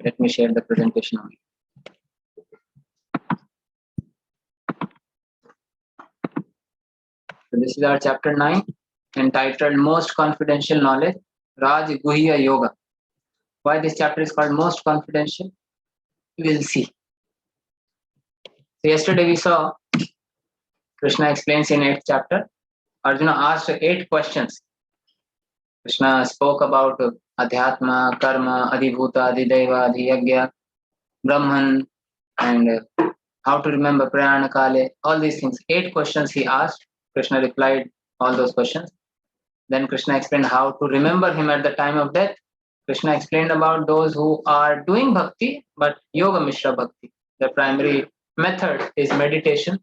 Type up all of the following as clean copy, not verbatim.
Let me share the presentation only. So this is our chapter 9, entitled Most Confidential Knowledge, Raj Guhya Yoga. Why this chapter is called Most Confidential? We will see. So yesterday we saw Krishna explains in 8th chapter. Arjuna asked 8 questions. Krishna spoke about Adhyatma, Karma, Adhibhuta, Adhideva, Adhiyagya, Brahman, and how to remember Prayana Kale, all these things. 8 questions he asked. Krishna replied all those questions. Then Krishna explained how to remember him at the time of death. Krishna explained about those who are doing bhakti, but Yoga Mishra Bhakti. The primary method is meditation.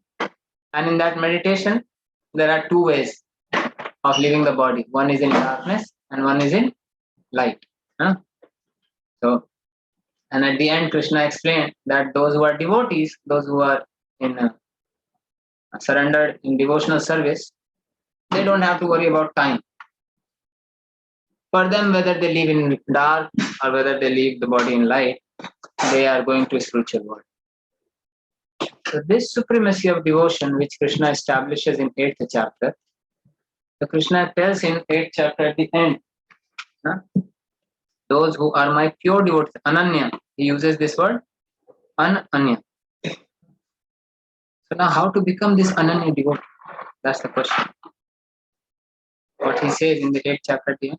And in that meditation, there are 2 ways of leaving the body. One is in darkness and one is in light. So, and at the end, Krishna explained that those who are devotees, those who are in surrendered in devotional service, they don't have to worry about time. For them, whether they live in dark or whether they leave the body in light, they are going to a spiritual world. So this supremacy of devotion, which Krishna establishes in 8th chapter, so Krishna tells in 8th chapter at the end, those who are my pure devotees, Ananya, he uses this word, Ananya. So now how to become this Ananya devotee? That's the question. What he says in the 8th chapter at the end.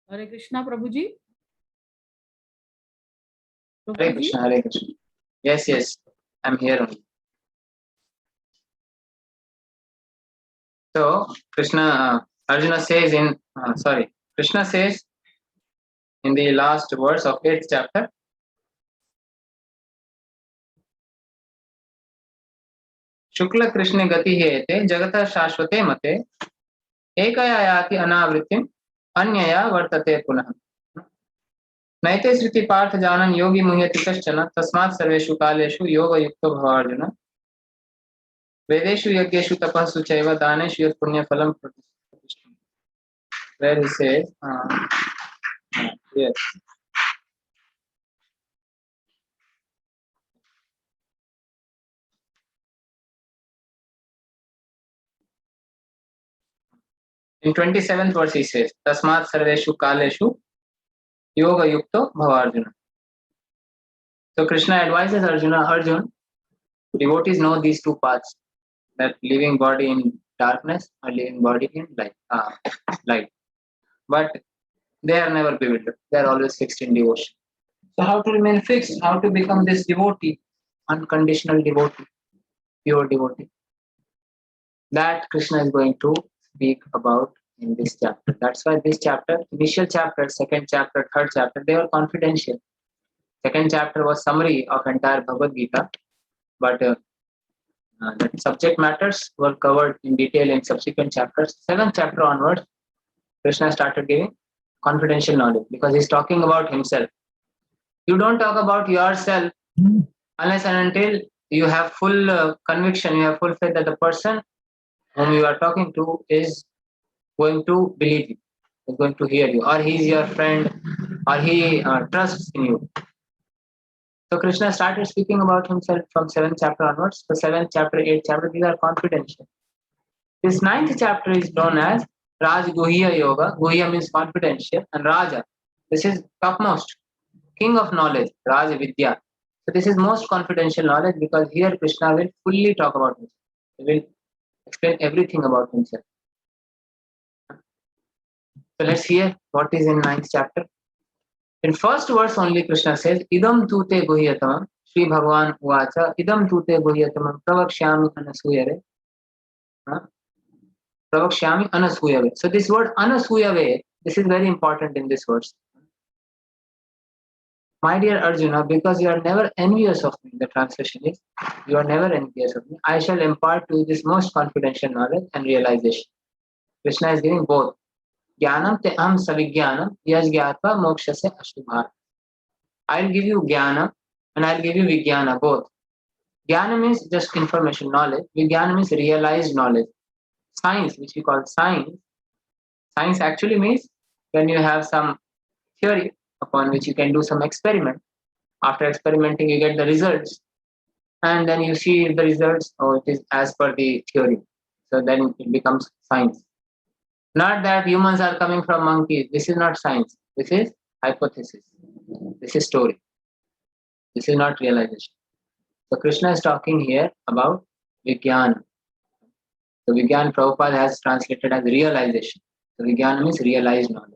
Hare Krishna, Prabhuji. Hare Krishna, Hare Krishna. Yes, I'm here only. So Arjuna says Krishna says in the last verse of 8th chapter, Shukla Krishna gati hete jagata shashvate mate ekaya yati anavritim anyaya vartate punah. Naite sriti parth janan yogi muhyati kaschana tasmat sarveshu kaleshu yoga yukto bhavarjuna vedeshu yagyeshu tapassu chaiva daneshu yat punya phalam pratishtha. Where he says, yes. In 27th verse he says, Tasmat sarveshu kaleshu yoga yukto bhavarjuna. So Krishna advises Arjuna, devotees know these 2 paths, that living body in darkness or living body in light. But they are never bewildered. They are always fixed in devotion. So how to remain fixed? How to become this devotee, unconditional devotee, pure devotee? That Krishna is going to speak about in this chapter. That's why this chapter, initial chapter, 2nd chapter, 3rd chapter, they were confidential. 2nd chapter was summary of entire Bhagavad Gita, but the subject matters were covered in detail in subsequent chapters. 7th chapter onwards, Krishna started giving confidential knowledge because he's talking about himself. You don't talk about yourself unless and until you have full conviction, you have full faith that the person whom you are talking to is going to believe you, is going to hear you, or he is your friend, or he trusts in you. So Krishna started speaking about himself from 7th chapter onwards. The 7th chapter, 8th chapter, these are confidential. This 9th chapter is known as Raj Guhya Yoga. Guhya means confidential, and Raja, this is topmost, king of knowledge, Raj Vidya. So this is most confidential knowledge because here Krishna will fully talk about himself. He will explain everything about himself. So let's hear what is in 9th chapter. In first verse only Krishna says, Idam tute guhyatamam, Sri Bhagavan Uvacha, Idam tute guhyatamam, Pravakshyami anasuyave. Pravakshyami anasuyave. So this word anasuyave, this is very important in this verse. My dear Arjuna, because you are never envious of me, the translation is, you are never envious of me, I shall impart to you this most confidential knowledge and realization. Krishna is giving both. Jnanam te aham savijnanam yas gyatva mokshasya ashubhat. I'll give you jnana and I'll give you vijnana both. Jnana means just information, knowledge. Vijnana means realized knowledge. Science, which we call science, science actually means when you have some theory upon which you can do some experiment. After experimenting, you get the results, and then you see the results. Oh, it is as per the theory. So then it becomes science. Not that humans are coming from monkeys. This is not science. This is hypothesis. This is story. This is not realization. So Krishna is talking here about Vijnana. So Vijnana Prabhupada has translated as realization. So Vijnana means realized knowledge.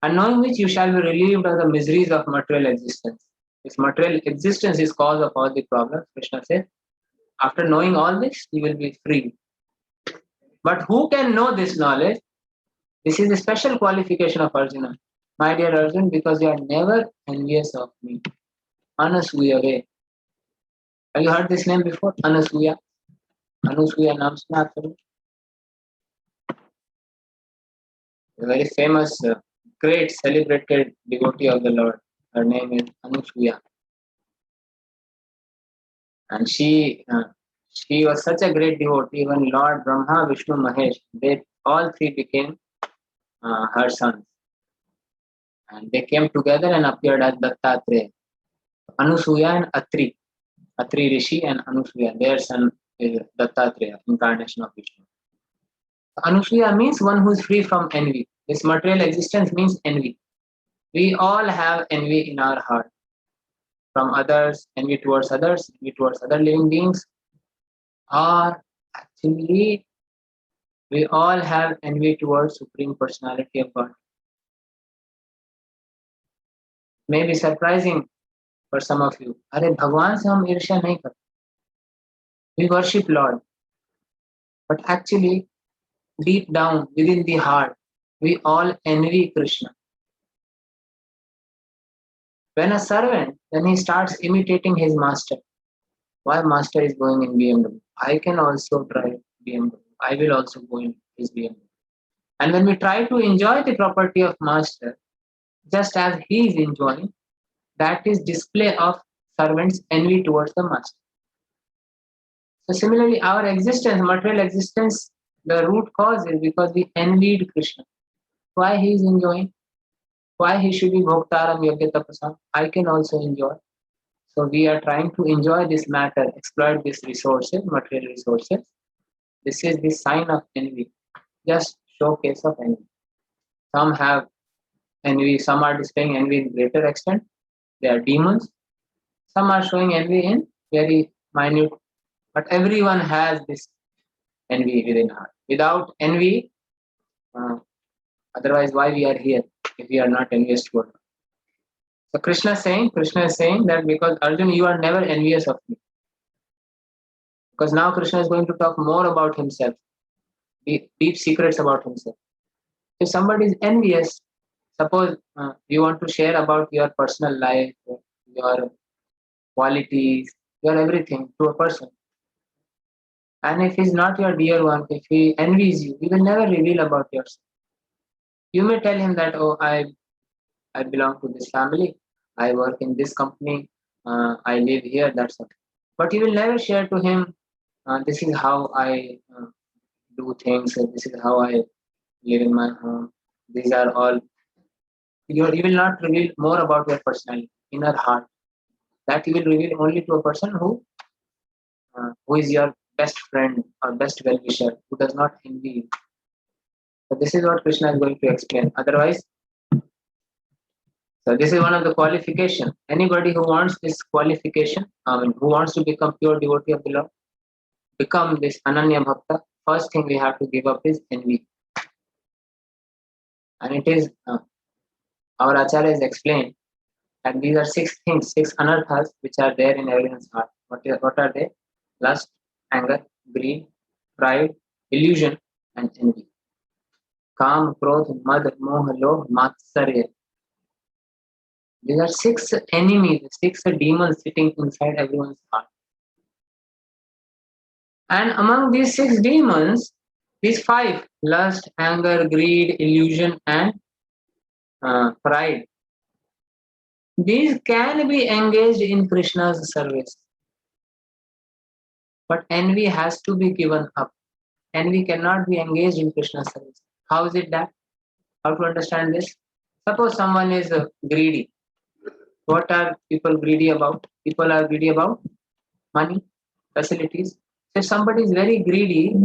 And knowing which you shall be relieved of the miseries of material existence. This material existence is cause of all the problems. Krishna says, after knowing all this, you will be free. But who can know this knowledge? This is a special qualification of Arjuna. My dear Arjuna, because you are never envious of me. Anasuya way. Have you heard this name before? Anasuya. Anasuya naam suna aapne? A very famous, great, celebrated devotee of the Lord. Her name is Anasuya. And she was such a great devotee. Even Lord Brahma, Vishnu, Mahesh, they all three became her sons. And they came together and appeared as Dattatreya. Anusuya and Atri. Atri Rishi and Anusuya. Their son is Dattatreya, incarnation of Vishnu. Anusuya means one who is free from envy. This material existence means envy. We all have envy in our heart. From others, envy towards other living beings, or actually we all have envy towards Supreme Personality of God. May be surprising for some of you. अरे भगवान से हम ईर्ष्या नहीं करते. We worship Lord, but actually deep down within the heart, we all envy Krishna. When a servant, when he starts imitating his master, why master is going in BMW? I can also drive BMW. I will also go in his BMW. And when we try to enjoy the property of master, just as he is enjoying, that is display of servant's envy towards the master. So similarly, our existence, material existence, the root cause is because we envied Krishna. Why he is enjoying? Why he should be Bhoktaram Yogya Tapasam? I can also enjoy. So we are trying to enjoy this matter, exploit these resources, material resources. This is the sign of envy, just showcase of envy. Some have envy, some are displaying envy in greater extent. They are demons. Some are showing envy in very minute, but everyone has this envy within heart. Without envy, otherwise why we are here if we are not envious toward God? So Krishna is saying that because Arjuna, you are never envious of me. Because now Krishna is going to talk more about himself, deep secrets about himself. If somebody is envious, suppose you want to share about your personal life, your qualities, your everything to a person. And if he's not your dear one, if he envies you, he will never reveal about yourself. You may tell him that, oh, I belong to this family, I work in this company, I live here, that's all. But you will never share to him, this is how I do things, this is how I live in my home. These are all. You will not reveal more about your personality, inner heart. That you will reveal only to a person who is your best friend or best well-wisher, who does not envy you. So this is what Krishna is going to explain. Otherwise, so this is one of the qualification. Anybody who wants this qualification, who wants to become pure devotee of the Lord, become this Ananya Bhakta, first thing we have to give up is envy. And it is, our Acharya has explained that these are 6 things, 6 anarthas which are there in everyone's heart. What are they? Lust, anger, greed, pride, illusion, and envy. Kam, Krodh, Mad, Moh, Lobh, Matsarya. These are 6 enemies, 6 demons sitting inside everyone's heart. And among these 6 demons, These five: lust, anger, greed, illusion, and pride. These can be engaged in Krishna's service, but envy has to be given up. Envy cannot be engaged in Krishna's service. How is it that? How to understand this? Suppose someone is greedy. What are people greedy about? People are greedy about money, facilities. So if somebody is very greedy,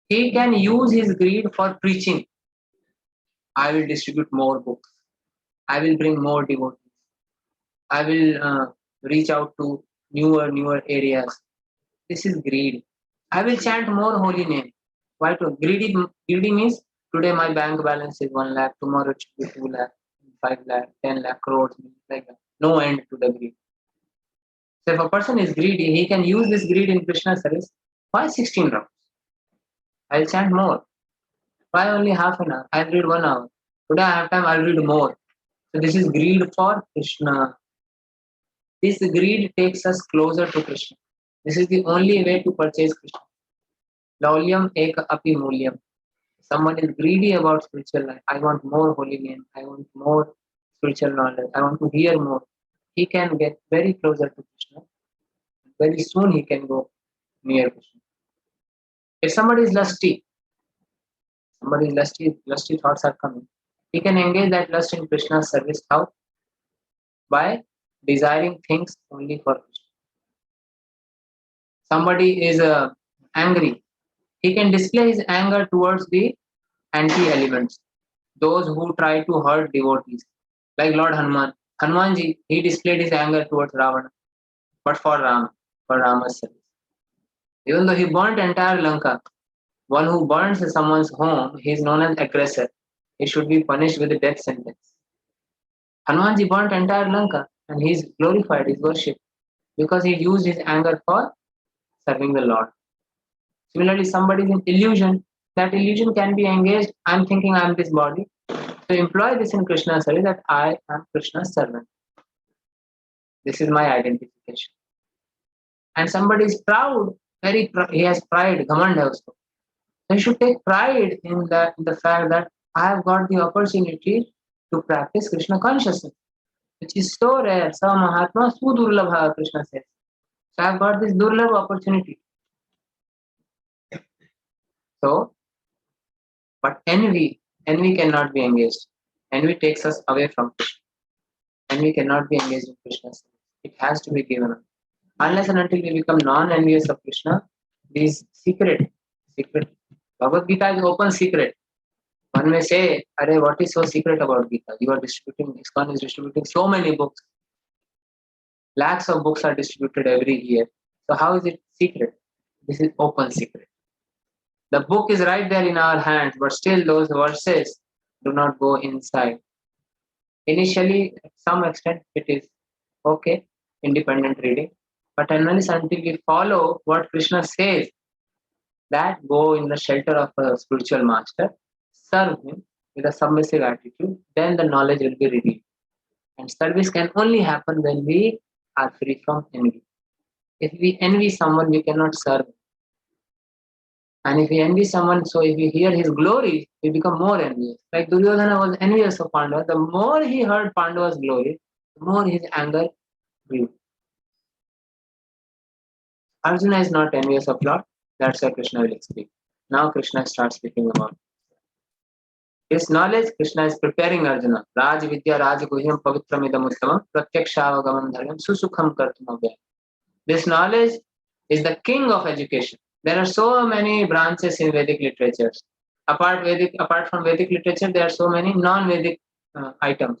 he can use his greed for preaching. I will distribute more books. I will bring more devotees. I will reach out to newer areas. This is greed. I will chant more holy name. Why to greedy means today my bank balance is 1 lakh, tomorrow it should be 2 lakh, 5 lakh, 10 lakh, crores, like that. No end to the greed. So if a person is greedy, he can use this greed in Krishna service. Why 16 rounds? I'll chant more. Why only half an hour? I'll read 1 hour. Today I have time, I'll read more. So this is greed for Krishna. This greed takes us closer to Krishna. This is the only way to purchase Krishna. Laulyam eka api mulyam. Someone is greedy about spiritual life. I want more holy name. I want more spiritual knowledge. I want to hear more. He can get very closer to Krishna. Very soon he can go near Krishna. If somebody is lusty thoughts are coming. He can engage that lust in Krishna's service. How? By desiring things only for Krishna. Somebody is angry. He can display his anger towards the anti-elements, those who try to hurt devotees, like Lord Hanuman. Hanumanji, he displayed his anger towards Ravana, but for Rama, for Rama's service. Even though he burnt entire Lanka, one who burns someone's home, he is known as aggressor. He should be punished with a death sentence. Hanumanji burnt entire Lanka and he is glorified, he is worshipped because he used his anger for serving the Lord. Similarly, somebody is in illusion. That illusion can be engaged. I'm thinking I'm this body. So employ this in Krishna's service that I am Krishna's servant. This is my identification. And somebody is proud, he has pride, Ghamand also. So you should take pride in the fact that I have got the opportunity to practice Krishna consciousness, which is so rare. Sa Mahatma Sudurlabha, Krishna says. So I have got this Durlabha opportunity. So, but envy cannot be engaged. Envy takes us away from Krishna. Envy cannot be engaged in Krishna's service. It has to be given up. Unless and until we become non-envious of Krishna, these secret. Bhagavad Gita is open secret. One may say, Arey, what is so secret about Gita? You are distributing, ISKCON is distributing so many books. Lakhs of books are distributed every year. So how is it secret? This is open secret. The book is right there in our hands, but still those verses do not go inside. Initially, to some extent, it is okay, independent reading. But unless until we follow what Krishna says, that go in the shelter of a spiritual master, serve him with a submissive attitude, then the knowledge will be revealed. And service can only happen when we are free from envy. If we envy someone, we cannot serve. And if we envy someone, so if we hear his glory, we become more envious. Like Duryodhana was envious of Pandava. The more he heard Pandava's glory, the more his anger grew. Arjuna is not envious of Lord. That's why Krishna will explain. Now Krishna starts speaking about his knowledge. Krishna is preparing Arjuna. Raj Vidya Raj Guhyam Pavitram Idam Uttamam Pratyakshavagamam Dharyam Susukham Kartum Abhyayam. This knowledge is the king of education. There are so many branches in Vedic literatures. Apart from Vedic literature, there are so many non-Vedic items.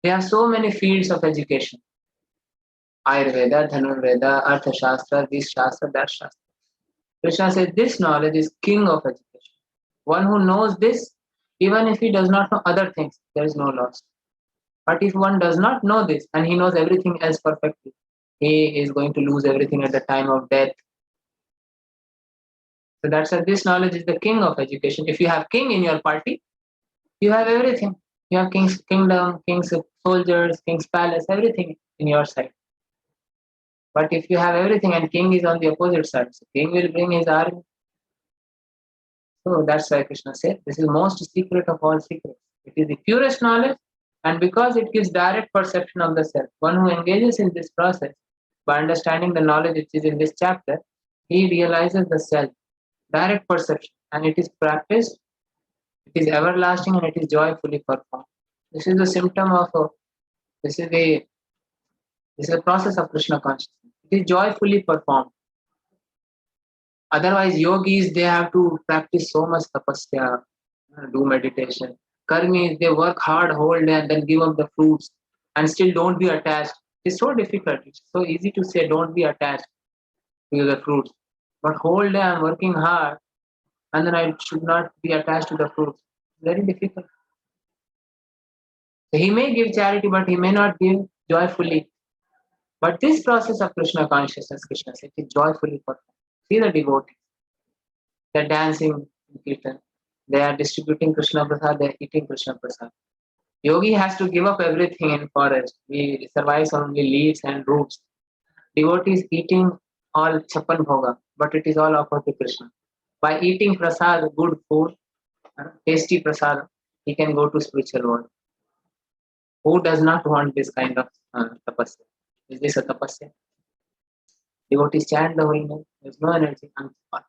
There are so many fields of education. Ayurveda, Dhanurveda, Arthashastra, this Shastra, that Shastra. Krishna says this knowledge is king of education. One who knows this, even if he does not know other things, there is no loss. But if one does not know this and he knows everything else perfectly, he is going to lose everything at the time of death. So that's why this knowledge is the king of education. If you have king in your party, you have everything. You have king's kingdom, king's soldiers, king's palace, everything in your side. But if you have everything and king is on the opposite side, so king will bring his army. So that's why Krishna said, this is the most secret of all secrets. It is the purest knowledge, and because it gives direct perception of the self. One who engages in this process by understanding the knowledge which is in this chapter, he realizes the self, direct perception, and it is practiced, it is everlasting, and it is joyfully performed. This is the symptom of this is the this is the process of Krishna consciousness. It is joyfully performed. Otherwise, yogis, they have to practice so much tapasya, do meditation. Karmis, they work hard whole day and then give up the fruits and still don't be attached. It's so difficult. It's so easy to say don't be attached to the fruits. But whole day I'm working hard and then I should not be attached to the fruits. Very difficult. So he may give charity, but he may not give joyfully. But this process of Krishna consciousness, Krishna said, is joyfully performed. See the devotees. They're dancing in Kirtan. They are distributing Krishna Prasad, they're eating Krishna Prasad. Yogi has to give up everything in forest. He survives on only leaves and roots. Devotee is eating all chapan bhoga, but it is all offered to Krishna. By eating prasad, good food, tasty prasad, he can go to spiritual world. Who does not want this kind of tapasya? Is this a tapasya? Devotees chant the holy name. There's no energy.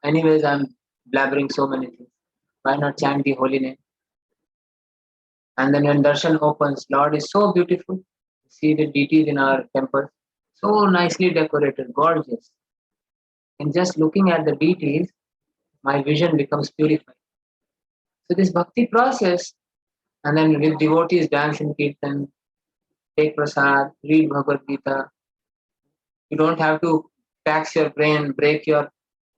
Anyways, I'm blabbering so many things. Why not chant the holy name? And then when darshan opens, Lord is so beautiful. See the deities in our temple, so nicely decorated, gorgeous. And just looking at the deities, my vision becomes purified. So this bhakti process, and then with devotees dance in kirtan, take prasad, read Bhagavad Gita. You don't have to tax your brain, break your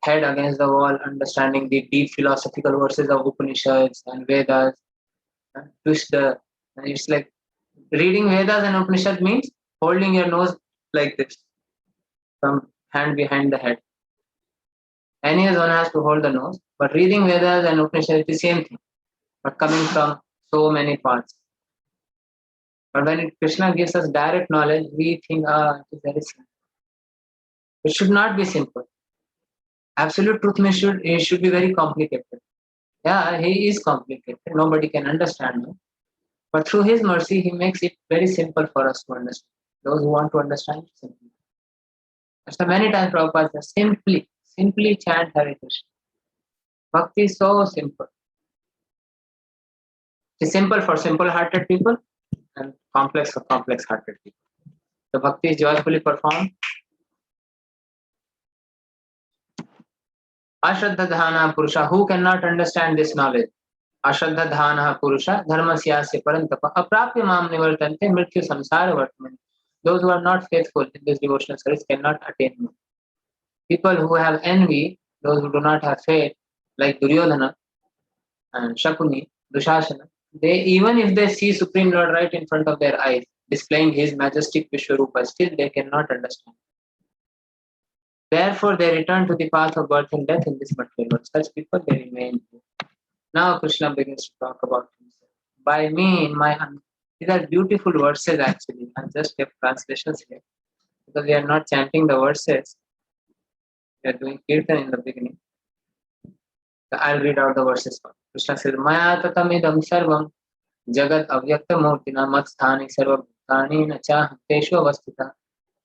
head against the wall, understanding the deep philosophical verses of Upanishads and Vedas. Twist the, it's like reading Vedas and Upanishad means holding your nose like this, from hand behind the head. Anyways, one has to hold the nose, but reading Vedas and Upanishad is the same thing, but coming from so many parts. But when Krishna gives us direct knowledge, we think, it is very simple. It should not be simple. Absolute truth means it should be very complicated. Yeah, he is complicated. Nobody can understand him. But through his mercy, he makes it very simple for us to understand. Those who want to understand it simply. So many times Prabhupada says, simply chant Hare Krishna. Bhakti is so simple. It's simple for simple-hearted people and complex for complex-hearted people. The bhakti is joyfully performed. Ashraddha dhana purusha, who cannot understand this knowledge? Ashraddha dhana purusha, dharmasyasya parantapa, aprapya mam nivartante mrityu samsara vartamani. Those who are not faithful in this devotional service cannot attain me. People who have envy, those who do not have faith, like Duryodhana and Shakuni, Dushasana, they, even if they see Supreme Lord right in front of their eyes, displaying his majestic Vishwarupa, still they cannot understand. Therefore, they return to the path of birth and death in this material world. Such people, they remain here. Now Krishna begins to talk about himself. By me, in my these are beautiful verses actually. I just kept translations here because we are not chanting the verses. We are doing kirtan in the beginning. So I'll read out the verses first. Krishna says, Maya tatamidam sarvam jagat avyakta murtina matsthani sarva bhutani nacha teshu avastita.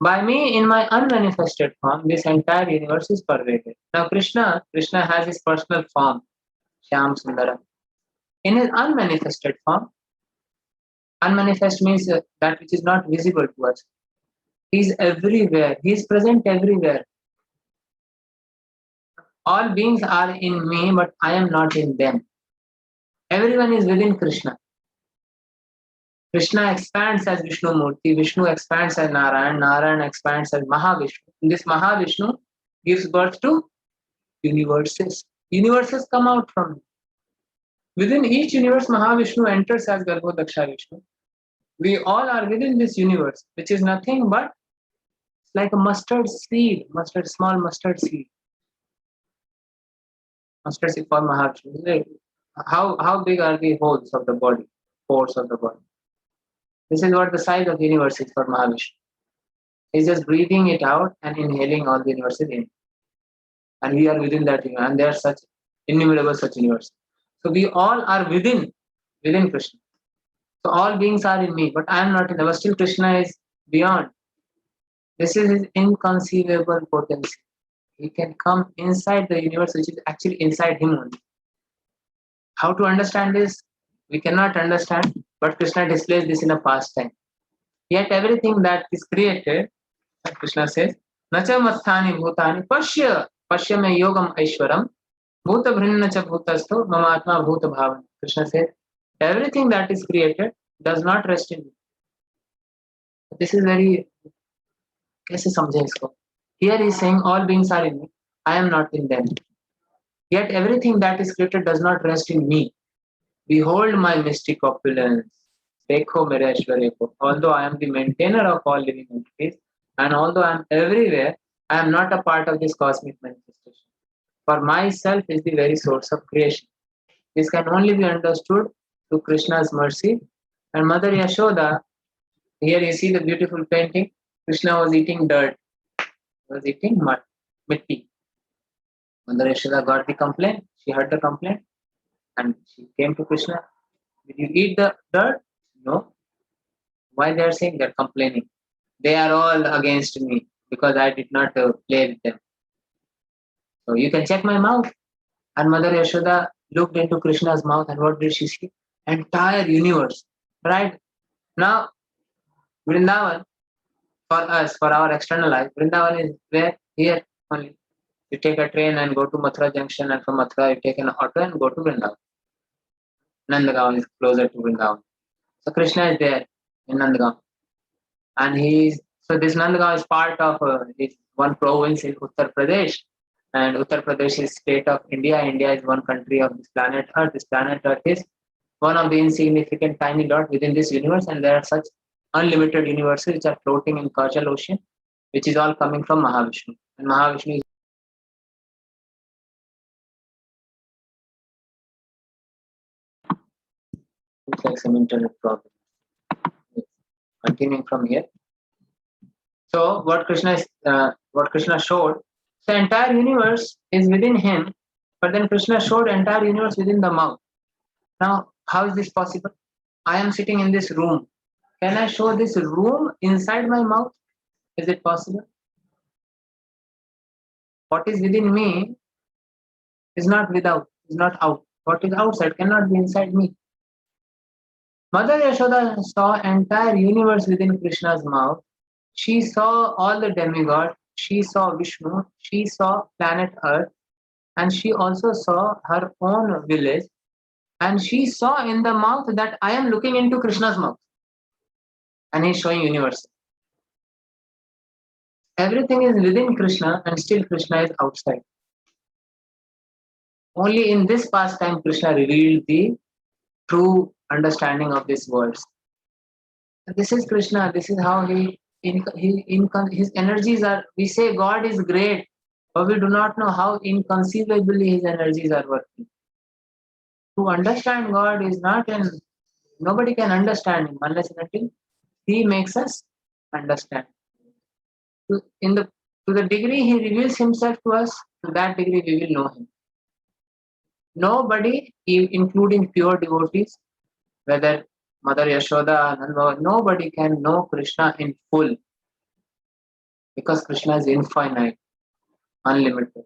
By me, in my unmanifested form, this entire universe is pervaded. Now Krishna has his personal form, Shyam Sundaram. In his unmanifested form, unmanifest means that which is not visible to us. He is everywhere. He is present everywhere. All beings are in me, but I am not in them. Everyone is within Krishna. Krishna expands as Vishnu Murti, Vishnu expands as Narayan, Narayan expands as Mahavishnu. This Mahavishnu gives birth to universes. Universes come out from him. Within each universe, Mahavishnu enters as Garbhodaksha Vishnu. We all are within this universe, which is nothing but like a mustard seed, small mustard seed. Mustard seed for Mahavishnu. How big are the holes of the body, pores of the body? This is what the size of the universe is for Mahavishnu. He's just breathing it out and inhaling all the universes in. And we are within that universe. And there are such innumerable such universes. So we all are within Krishna. So all beings are in me, but I am not in them. But still Krishna is beyond. This is his inconceivable potency. He can come inside the universe, which is actually inside him only. How to understand this? We cannot understand, but Krishna displays this in a pastime. Yet everything that is created, Krishna says, Nacha matthani bhutani pasya me yogam aishwaram bhuta bhrinna cha bhutasto mamatma bhuta bhavan. Krishna says, everything that is created does not rest in me. This is very, कैसे समझे इसको? Here he is saying all beings are in me, I am not in them. Yet everything that is created does not rest in me. Behold my mystic opulence. Dekho mere aishwarya ko. Although I am the maintainer of all living entities, and although I am everywhere, I am not a part of this cosmic manifestation. For myself is the very source of creation. This can only be understood through Krishna's mercy. And Mother Yashoda, here you see the beautiful painting. Krishna was eating dirt. He was eating mud, mitti. Mother Yashoda got the complaint. She heard the complaint. And she came to Krishna. Did you eat the dirt? No. Why they are saying? They are complaining. They are all against me because I did not play with them. So you can check my mouth. And Mother Yashoda looked into Krishna's mouth, and what did she see? Entire universe. Right? Now, Vrindavan, for us, for our external life, Vrindavan is where? Here only. You take a train and go to Mathura Junction, and from Mathura you take an auto and go to Vrindavan. Nandagaon is closer to Vrindavan. So Krishna is there in Nandagaon. And so this Nandagaon is part of one province in Uttar Pradesh. And Uttar Pradesh is state of India. India is one country of this planet Earth. This planet Earth is one of the insignificant tiny dot within this universe. And there are such unlimited universes which are floating in causal ocean, which is all coming from Mahavishnu. And Mahavishnu is looks like some internet problem. Continuing from here. So what Krishna showed, the entire universe is within him, but then Krishna showed entire universe within the mouth. Now, how is this possible? I am sitting in this room. Can I show this room inside my mouth? Is it possible? What is within me is not without, is not out. What is outside cannot be inside me. Mother Yashoda saw entire universe within Krishna's mouth. She saw all the demigods. She saw Vishnu. She saw planet Earth. And she also saw her own village. And she saw in the mouth that I am looking into Krishna's mouth. And he's showing universe. Everything is within Krishna and still Krishna is outside. Only in this pastime Krishna revealed the true understanding of these words. This is Krishna. This is how his energies are. We say God is great, but we do not know how inconceivably his energies are working. To understand God is not nobody can understand him unless and until he makes us understand. To the degree he reveals himself to us, to that degree we will know him. Nobody, including pure devotees, whether Mother Yashoda, nobody can know Krishna in full because Krishna is infinite, unlimited.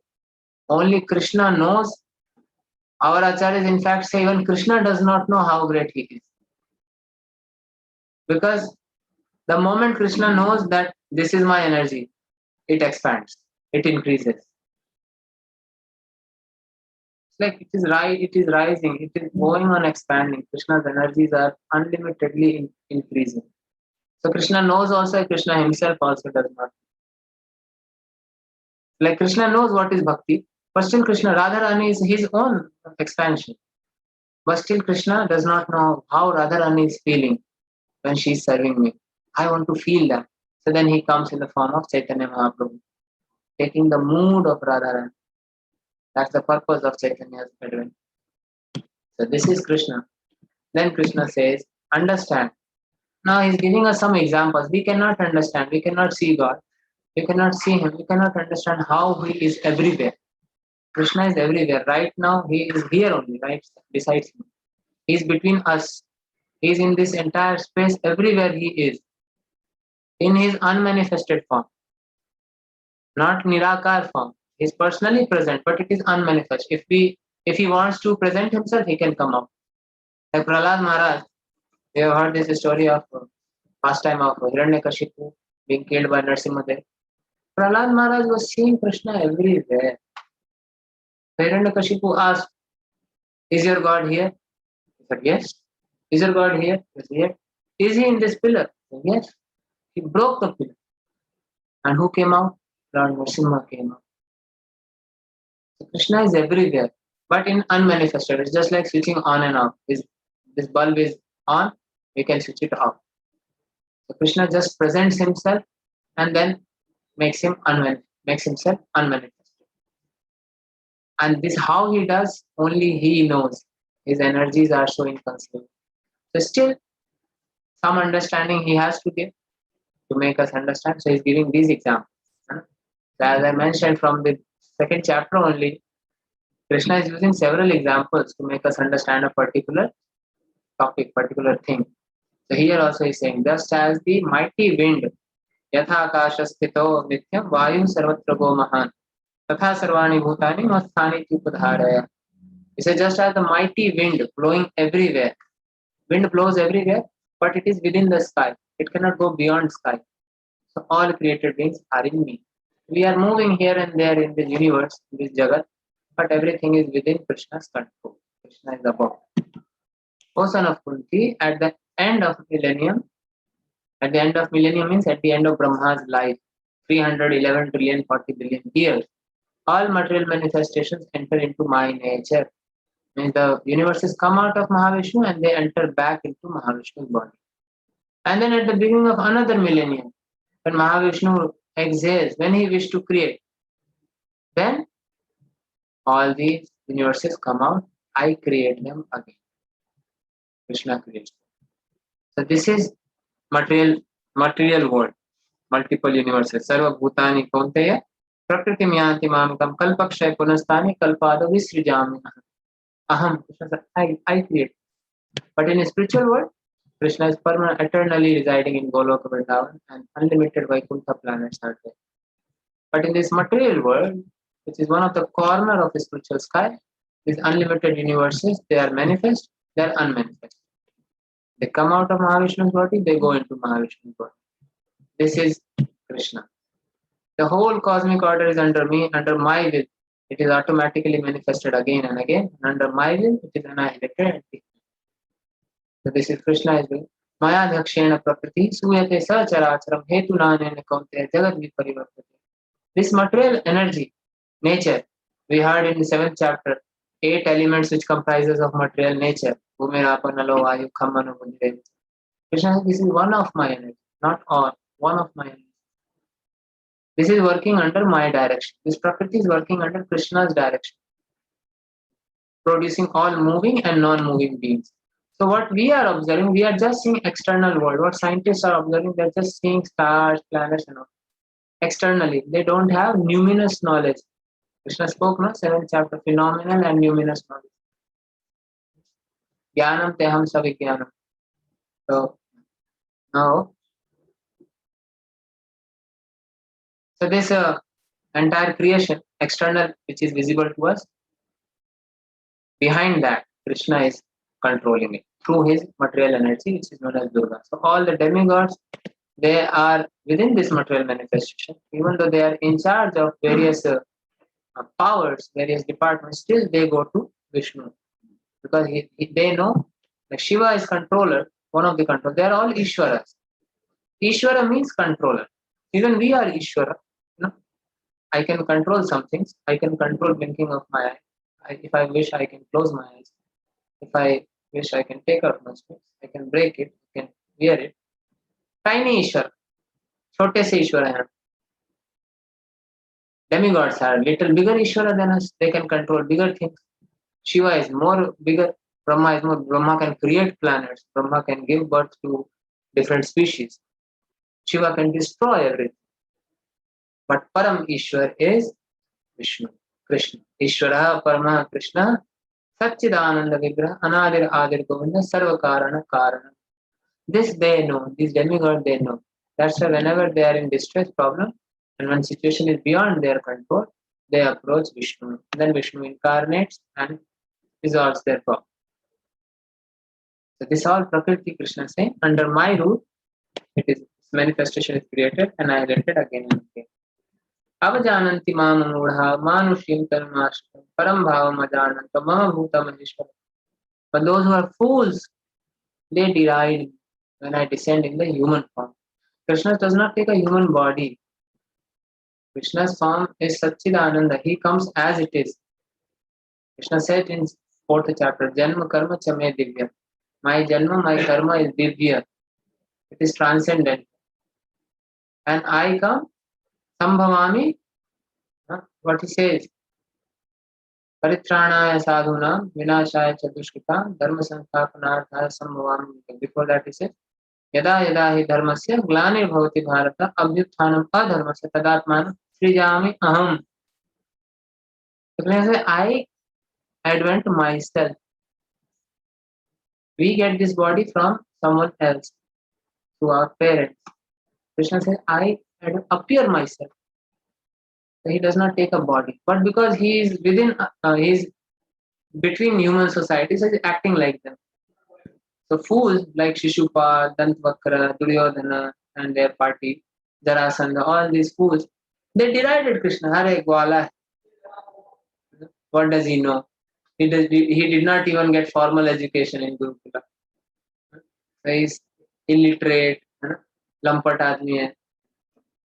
Only Krishna knows. Our acharyas in fact say even Krishna does not know how great he is. Because the moment Krishna knows that this is my energy, it expands, it increases. It's like it is rising, it is going on expanding. Krishna's energies are unlimitedly increasing. So Krishna knows also, Krishna himself also does not. Like Krishna knows what is bhakti, but still Krishna, Radharani is his own expansion. But still Krishna does not know how Radharani is feeling when she is serving me. I want to feel that. So then he comes in the form of Chaitanya Mahaprabhu, taking the mood of Radharani. That's the purpose of Chaitanya's advent. So this is Krishna. Then Krishna says, understand. Now he's giving us some examples. We cannot understand. We cannot see God. We cannot see him. We cannot understand how he is everywhere. Krishna is everywhere. Right now, he is here only, right besides me. He is between us. He is in this entire space, everywhere he is, in his unmanifested form, not Nirakar form. He is personally present, but it is unmanifest. If he wants to present himself, he can come out. Like Prahlad Maharaj, we have heard this story of pastime of Hiranyakashipu being killed by Narsimhadev. Prahlad Maharaj was seeing Krishna everywhere. Hiranyakashipu asked, "Is your God here?" He said, "Yes." "Is your God here?" He said, "Yes." "Is he in this pillar?" He said, "Yes." He broke the pillar. And who came out? Lord Narasimha came out. So Krishna is everywhere, but in unmanifested. It's just like switching on and off. This bulb is on, we can switch it off. So Krishna just presents himself and then makes himself unmanifested. And this how he does, only he knows. His energies are so inconceivable. So still some understanding he has to give to make us understand. So he's giving these examples. So as I mentioned from the second chapter only, Krishna is using several examples to make us understand a particular topic, particular thing. So here also he's saying, just as the mighty wind, yatha akasha sthito nityam vayu sarvatra go mahan, tatha sarvani bhutani masthani upadharaya. He says, just as the mighty wind blowing everywhere, wind blows everywhere, but it is within the sky. It cannot go beyond sky. So all created beings are in me. We are moving here and there in the universe, in this Jagat, but everything is within Krishna's control. Krishna is above. O son of Kunti, at the end of millennium means at the end of Brahma's life, 311 trillion 40 billion years, all material manifestations enter into my nature. Means the universes come out of Mahavishnu and they enter back into Mahavishnu's body. And then at the beginning of another millennium, when Mahavishnu exhales, when he wished to create, then all these universes come out, I create them again. Krishna creates them. So this is material world, multiple universes. Sarva Bhutani Kaunteya, Prakriti Myanti Mamikam, Kalpakshay Punastani, Kalpada Visrijami. Aham, Krishna said, I create. But in a spiritual world, Krishna is eternally residing in Goloka Vrindavan and unlimited Vaikuntha planets are there. But in this material world, which is one of the corner of the spiritual sky, these unlimited universes, they are manifest, they are unmanifest. They come out of Mahavishnu's body, they go into Mahavishnu's body. This is Krishna. The whole cosmic order is under me, under my will. It is automatically manifested again and again. And under my will, it is annihilated. So this is Krishna is doing. Maya Adhokshena Prakriti Suyate Sacharacharam Hetu Nanena Kaunteya Jagat Viparivartate. This material energy, nature, we heard in the 7th chapter, 8 elements which comprises of material nature. Bhumirapa Nalo Vayu Khammanu Mudire. Krishna says, this is one of my energy, not all, one of my energy. This is working under my direction. This Prakriti is working under Krishna's direction, producing all moving and non-moving beings. So what we are observing, we are just seeing external world. What scientists are observing, they're just seeing stars, planets and all. Externally, they don't have numinous knowledge. Krishna spoke, no? 7th chapter, phenomenal and numinous knowledge. Jnanam teham savijnanam. So now, so this entire creation, external, which is visible to us, behind that, Krishna is controlling it through his material energy, which is known as Durga. So all the demigods, they are within this material manifestation, even though they are in charge of various powers, various departments, still they go to Vishnu because they know that Shiva is controller, one of the controllers. They are all Ishwaras. Ishwara means controller. Even we are Ishwara. You know? I can control some things. I can control blinking of my eye. If I wish, I can close my eyes. If I wish, I can take out my specs. I can break it. I can wear it. Tiny Ishwara. Chote se Ishwara hai. Demigods are little bigger Ishwara than us. They can control bigger things. Shiva is more bigger. Brahma is more. Brahma can create planets. Brahma can give birth to different species. Shiva can destroy everything. But Param Ishwar is Vishnu. Krishna. Ishvara Parama Krishna Satchidananda Vigraha Anadir Adir Govinda Sarva Karana Karana. This they know, these demigods they know. That's why whenever they are in distress problem and when situation is beyond their control, they approach Vishnu. Then Vishnu incarnates and resolves their problem. So this all Prakriti Krishna saying, under my rule, it is manifestation is created, annihilated again and again. Avajananti mama mudha manushim karmashtam param bhavam ajananta mama bhuta maheshwara. But those who are fools, they deride when I descend in the human form. Krishna does not take a human body. Krishna's form is Satchidananda. He comes as it is. Krishna said in 4th chapter, Janma karma chame divya. My janma, my karma is divya. It is transcendent. And I come, sambhavami, what he says, Paritranaya sadhunam, vinashaya chadushkita, dharma sansthapanarthaya sambhavami. Before that he says, Yada yada hi dharmasya glanir bhavati bharata abhyutthanam adharmasya tadatmanam srijami aham. So I advent myself. We get this body from someone else, to our parents. Krishna says, I appear myself. So he does not take a body. But because he is within, he is between human society, so he is acting like them. So fools like Shishupal, Dantvakra, Duryodhana and their party, Jarasandha, all these fools, they derided Krishna. Hare Gwala. What does he know? He did not even get formal education in Gurukula. So he is illiterate, lampat aadmi hai.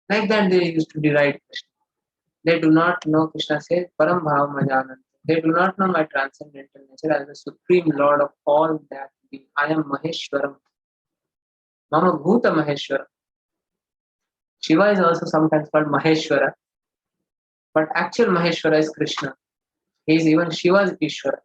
Like that they used to deride Krishna. They do not know, Krishna says, Param Bhavam Ajananta. They do not know my transcendental nature as the supreme Lord of all that being. I am Maheshwaram. Mama Bhuta Maheshwara. Shiva is also sometimes called Maheshwara. But actual Maheshwara is Krishna. He is even Shiva's Ishwara.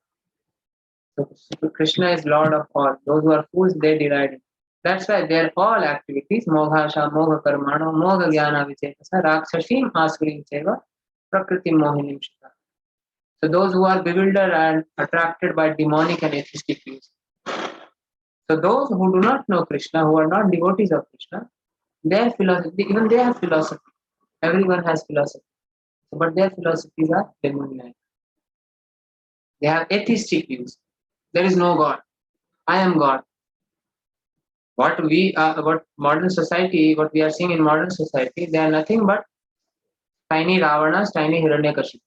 So Krishna is Lord of all. Those who are fools, they deride him. That's why their all activities, Moghasha, Mogha Karmano, Mogha Jnana Vichetasa, Rakshashim Asurim Seva, Prakriti Mohinim Shita. So those who are bewildered and attracted by demonic and atheistic views. So those who do not know Krishna, who are not devotees of Krishna, their philosophy, even they have philosophy. Everyone has philosophy. But their philosophies are demoniac. They have atheistic views. There is no God. I am God. What modern society, what we are seeing in modern society, they are nothing but tiny Ravanas, tiny Hiranyakashipus,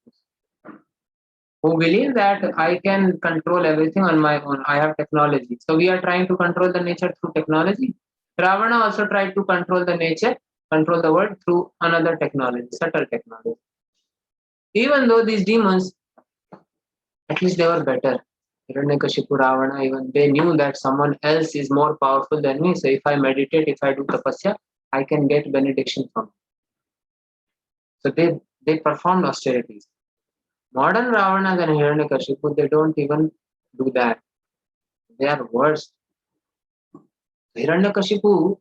who believe that I can control everything on my own. I have technology. So we are trying to control the nature through technology. Ravana also tried to control the nature, control the world through another technology, subtle technology. Even though these demons, at least they were better. Hiranyakashipu, Ravana, even they knew that someone else is more powerful than me. So if I meditate, if I do tapasya, I can get benediction from him. So they performed austerities. Modern Ravanas and Hiranyakashipu, they don't even do that. They are worse. Hiranyakashipu,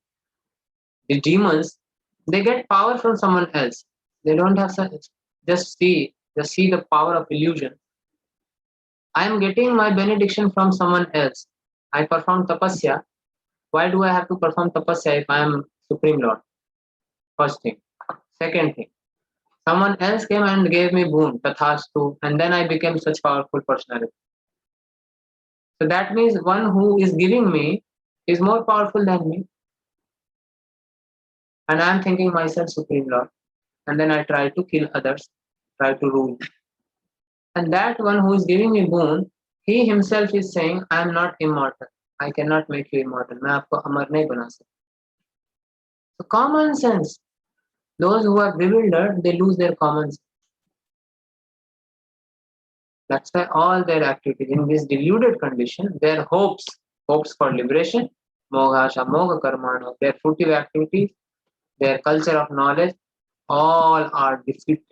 the demons, they get power from someone else. They don't have such. Just see the power of illusion. I am getting my benediction from someone else. I perform tapasya. Why do I have to perform tapasya if I am Supreme Lord? First thing. Second thing. Someone else came and gave me boon, tathastu, and then I became such powerful personality. So that means one who is giving me is more powerful than me. And I am thinking myself Supreme Lord. And then I try to kill others, try to rule. And that one who is giving me boon, he himself is saying, I am not immortal. I cannot make you immortal. मैं आपको अमर नहीं बना सकता. So common sense. Those who are bewildered, they lose their common sense. That's why all their activities in this deluded condition, their hopes for liberation, Moghasha, Mogha Karmana, their fruitive activities, their culture of knowledge, all are defeated.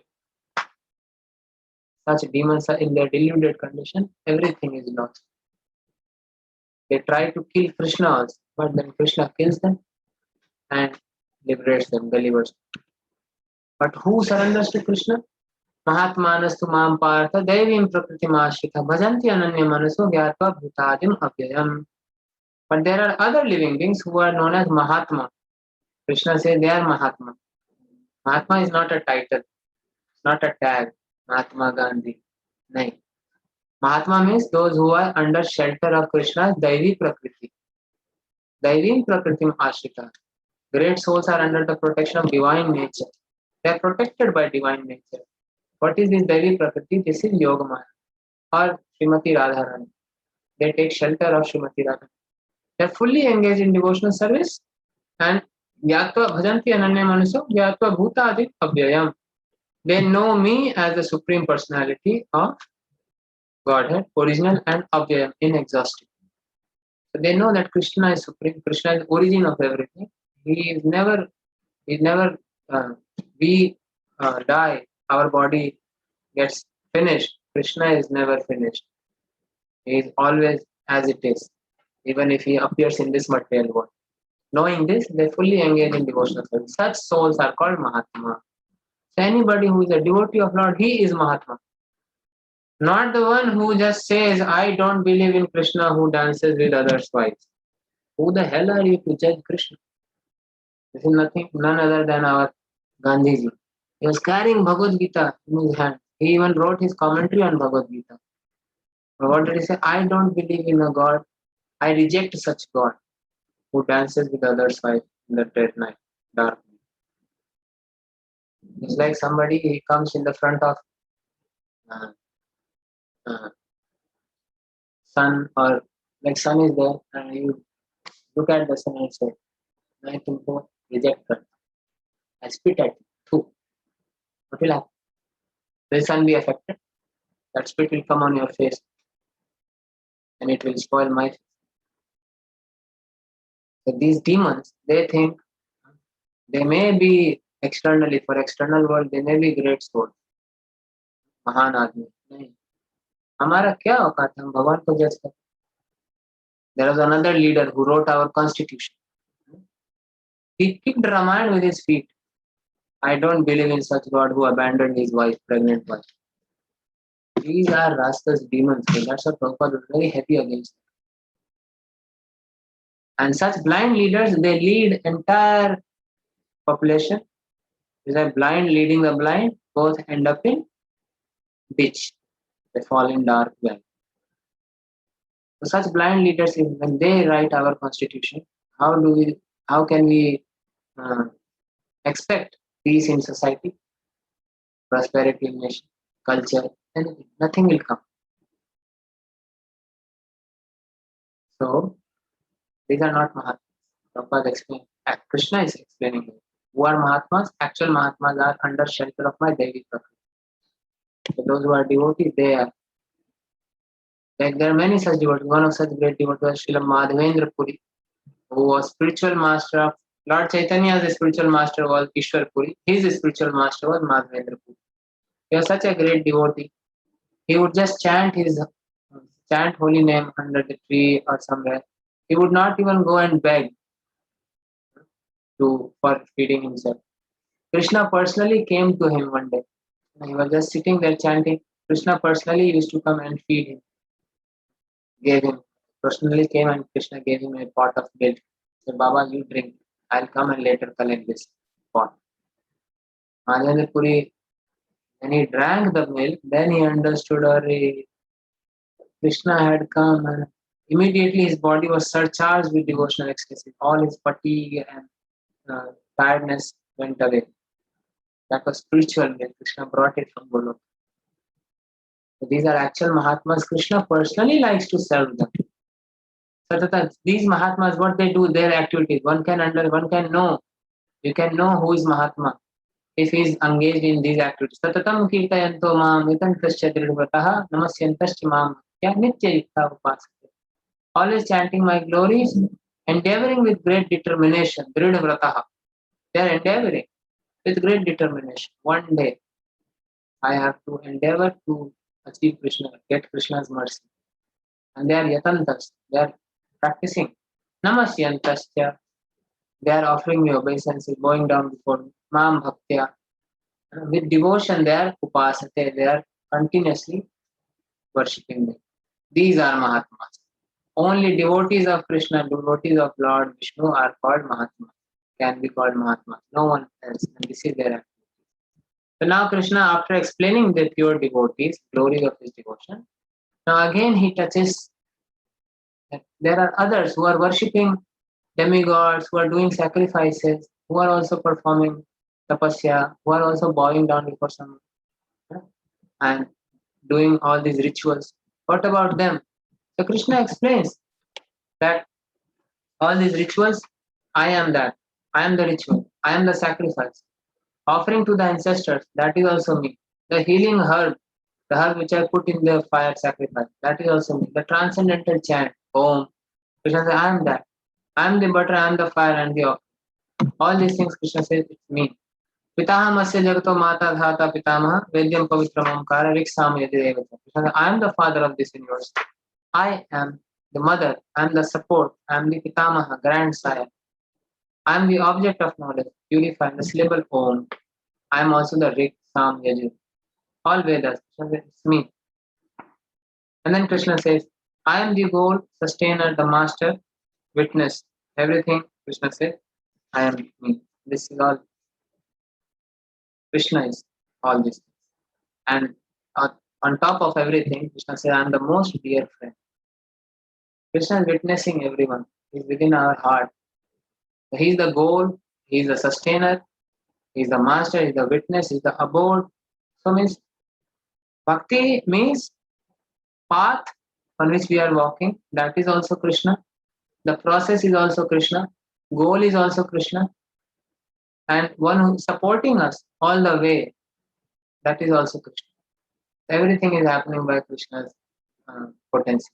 Such demons are in their deluded condition, everything is lost. They try to kill Krishna also, but then Krishna kills them and liberates them, delivers them. But who surrenders to Krishna? महात्मानस्तु मां पार्थ दैवीं प्रकृतिमाश्रितः भजन्ति अनन्य मनसो ज्ञात्वा भूतादिम अव्ययम्. But there are other living beings who are known as Mahatma. Krishna says they are Mahatma. Mahatma is not a title, not a tag. Mahatma Gandhi. No. Mahatma means those who are under shelter of Krishna's Daivi Prakriti. Daivim Prakritim Ashrita. Great souls are under the protection of divine nature. They are protected by divine nature. What is this Daivi Prakriti? This is Yogamaya or Srimati Radharani. They take shelter of Srimati Radharani. They are fully engaged in devotional service and Yatva Bhajanti Ananya Manuso Yatva Bhuta Adit Abhyayam. They know me as the Supreme Personality of Godhead, original and Abhyayam, inexhaustive. So they know that Krishna is Supreme, Krishna is the origin of everything. He never, we die, our body gets finished. Krishna is never finished. He is always as it is, even if he appears in this material world. Knowing this, they fully engage in devotional service. Such souls are called Mahatma. So anybody who is a devotee of Lord, he is Mahatma. Not the one who just says, I don't believe in Krishna, who dances with others' wives. Who the hell are you to judge Krishna? This is none other than our Gandhiji. He was carrying Bhagavad Gita in his hand. He even wrote his commentary on Bhagavad Gita. But what did he say? I don't believe in a God. I reject such God who dances with others' wives in the dead night, dark night. It's like somebody, he comes in the front of uh, uh, sun, or like sun is there, and you look at the sun and say, I तुमको reject करता, I spit at you. What will happen? Will sun be affected? That spit will come on your face and it will spoil my face. So these demons, they think they may be externally, for external world, they may be great souls, महान आदमी. नहीं, हमारा क्या औकात है, हम भगवान को जज करते. There was another leader who wrote our constitution. He kicked Ramayana with his feet. I don't believe in such God who abandoned his wife, pregnant wife. These are rascals, demons. That's what Prabhupada was very heavy against. And such blind leaders, they lead entire population. Is a blind leading the blind, both end up in ditch. They fall in dark well. So such blind leaders, when they write our constitution, how can we expect peace in society, prosperity in nation, culture, anything? Nothing will come. So these are not Mahatmas. Prabhupada explained. Krishna is explaining here. Who are Mahatmas? Actual Mahatmas are under shelter of my Devi Prakriti. So those who are devotees, they are. Like there are many such devotees. One of such great devotees was Srila Madhavendra Puri, who was spiritual master of Lord Chaitanya's spiritual master was Ishwar Puri. His spiritual master was Madhavendra Puri. He was such a great devotee. He would just chant holy name under the tree or somewhere. He would not even go and beg for feeding himself. Krishna personally came to him one day. He was just sitting there chanting. Krishna personally used to come and feed him. Personally came and Krishna gave him a pot of milk. Said, Baba, you drink. I'll come and later collect this pot. Madhavendra Puri, when he drank the milk, then he understood Krishna had come, and immediately his body was surcharged with devotional ecstasy. All his fatigue and tiredness went away. That was spiritual milk. Krishna brought it from Golok. So these are actual Mahatmas. Krishna personally likes to serve them. So these Mahatmas, what they do, their activities, one can know. You can know who is Mahatma if he is engaged in these activities. Satatam kirtayanto mam itantasya dridvrataha namasyantasya mam nitya yukta upasate. Always chanting my glories, endeavoring with great determination. Dridvrataha. They are endeavoring with great determination. One day, I have to endeavor to achieve Krishna, get Krishna's mercy. And they are yatantas. They are practicing. Namasyantasya. They are offering me obeisances, bowing down before me. Mam bhaktya. With devotion, they are upasate, they are continuously worshipping me. These are Mahatmas. Only devotees of Krishna, devotees of Lord Vishnu are called Mahatmas, can be called Mahatmas. No one else. And this is their activity. So now Krishna, after explaining the pure devotees, glory of his devotion, now again he touches that there are others who are worshipping demigods, who are doing sacrifices, who are also performing tapasya, who are also bowing down before someone, and doing all these rituals. What about them? So Krishna explains that all these rituals, I am that. I am the ritual. I am the sacrifice. Offering to the ancestors, that is also me. The healing herb, the herb which I put in the fire sacrifice, that is also me. The transcendental chant, Om. Krishna says, I am that. I am the butter, I am the fire, and the oil. All these things Krishna says, it's me. Pitahamasya jagato mata dhata pitamaha vedyam pavitram omkara riksam yadidevata. Krishna says, I am the father of this universe. I am the mother, I am the support, I am the pitamaha, grandsire. I am the object of knowledge, purified, the syllable Om. I am also the Rik, Sam, Yajur. All Vedas. It's me. And then Krishna says, I am the goal, sustainer, the master, witness. Everything, Krishna says, I am me. This is all. Krishna is all this. And on top of everything, Krishna says, I am the most dear friend. Krishna is witnessing everyone. He is within our heart. He is the goal, he is the sustainer, he is the master, he is the witness, he is the abode. So means bhakti means path on which we are walking, that is also Krishna. The process is also Krishna. Goal is also Krishna. And one who is supporting us all the way, that is also Krishna. Everything is happening by Krishna's potency.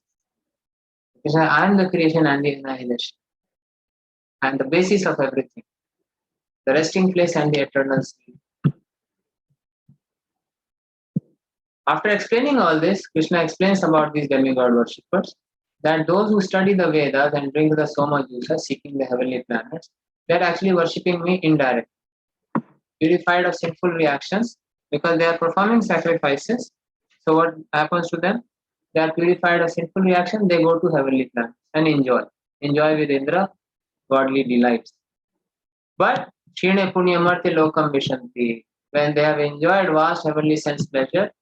Krishna, I am the creation and the annihilation. And the basis of everything. The resting place and the eternal sleep. After explaining all this, Krishna explains about these demigod worshippers, that those who study the Vedas and drink the Soma juice seeking the heavenly planets, they are actually worshipping me indirectly, purified of sinful reactions, because they are performing sacrifices. So what happens to them? They are purified of sinful reaction, they go to heavenly planets and enjoy with Indra, godly delights. But Shine Punyamarti Lokam Vishanti, when they have enjoyed vast heavenly sense pleasure,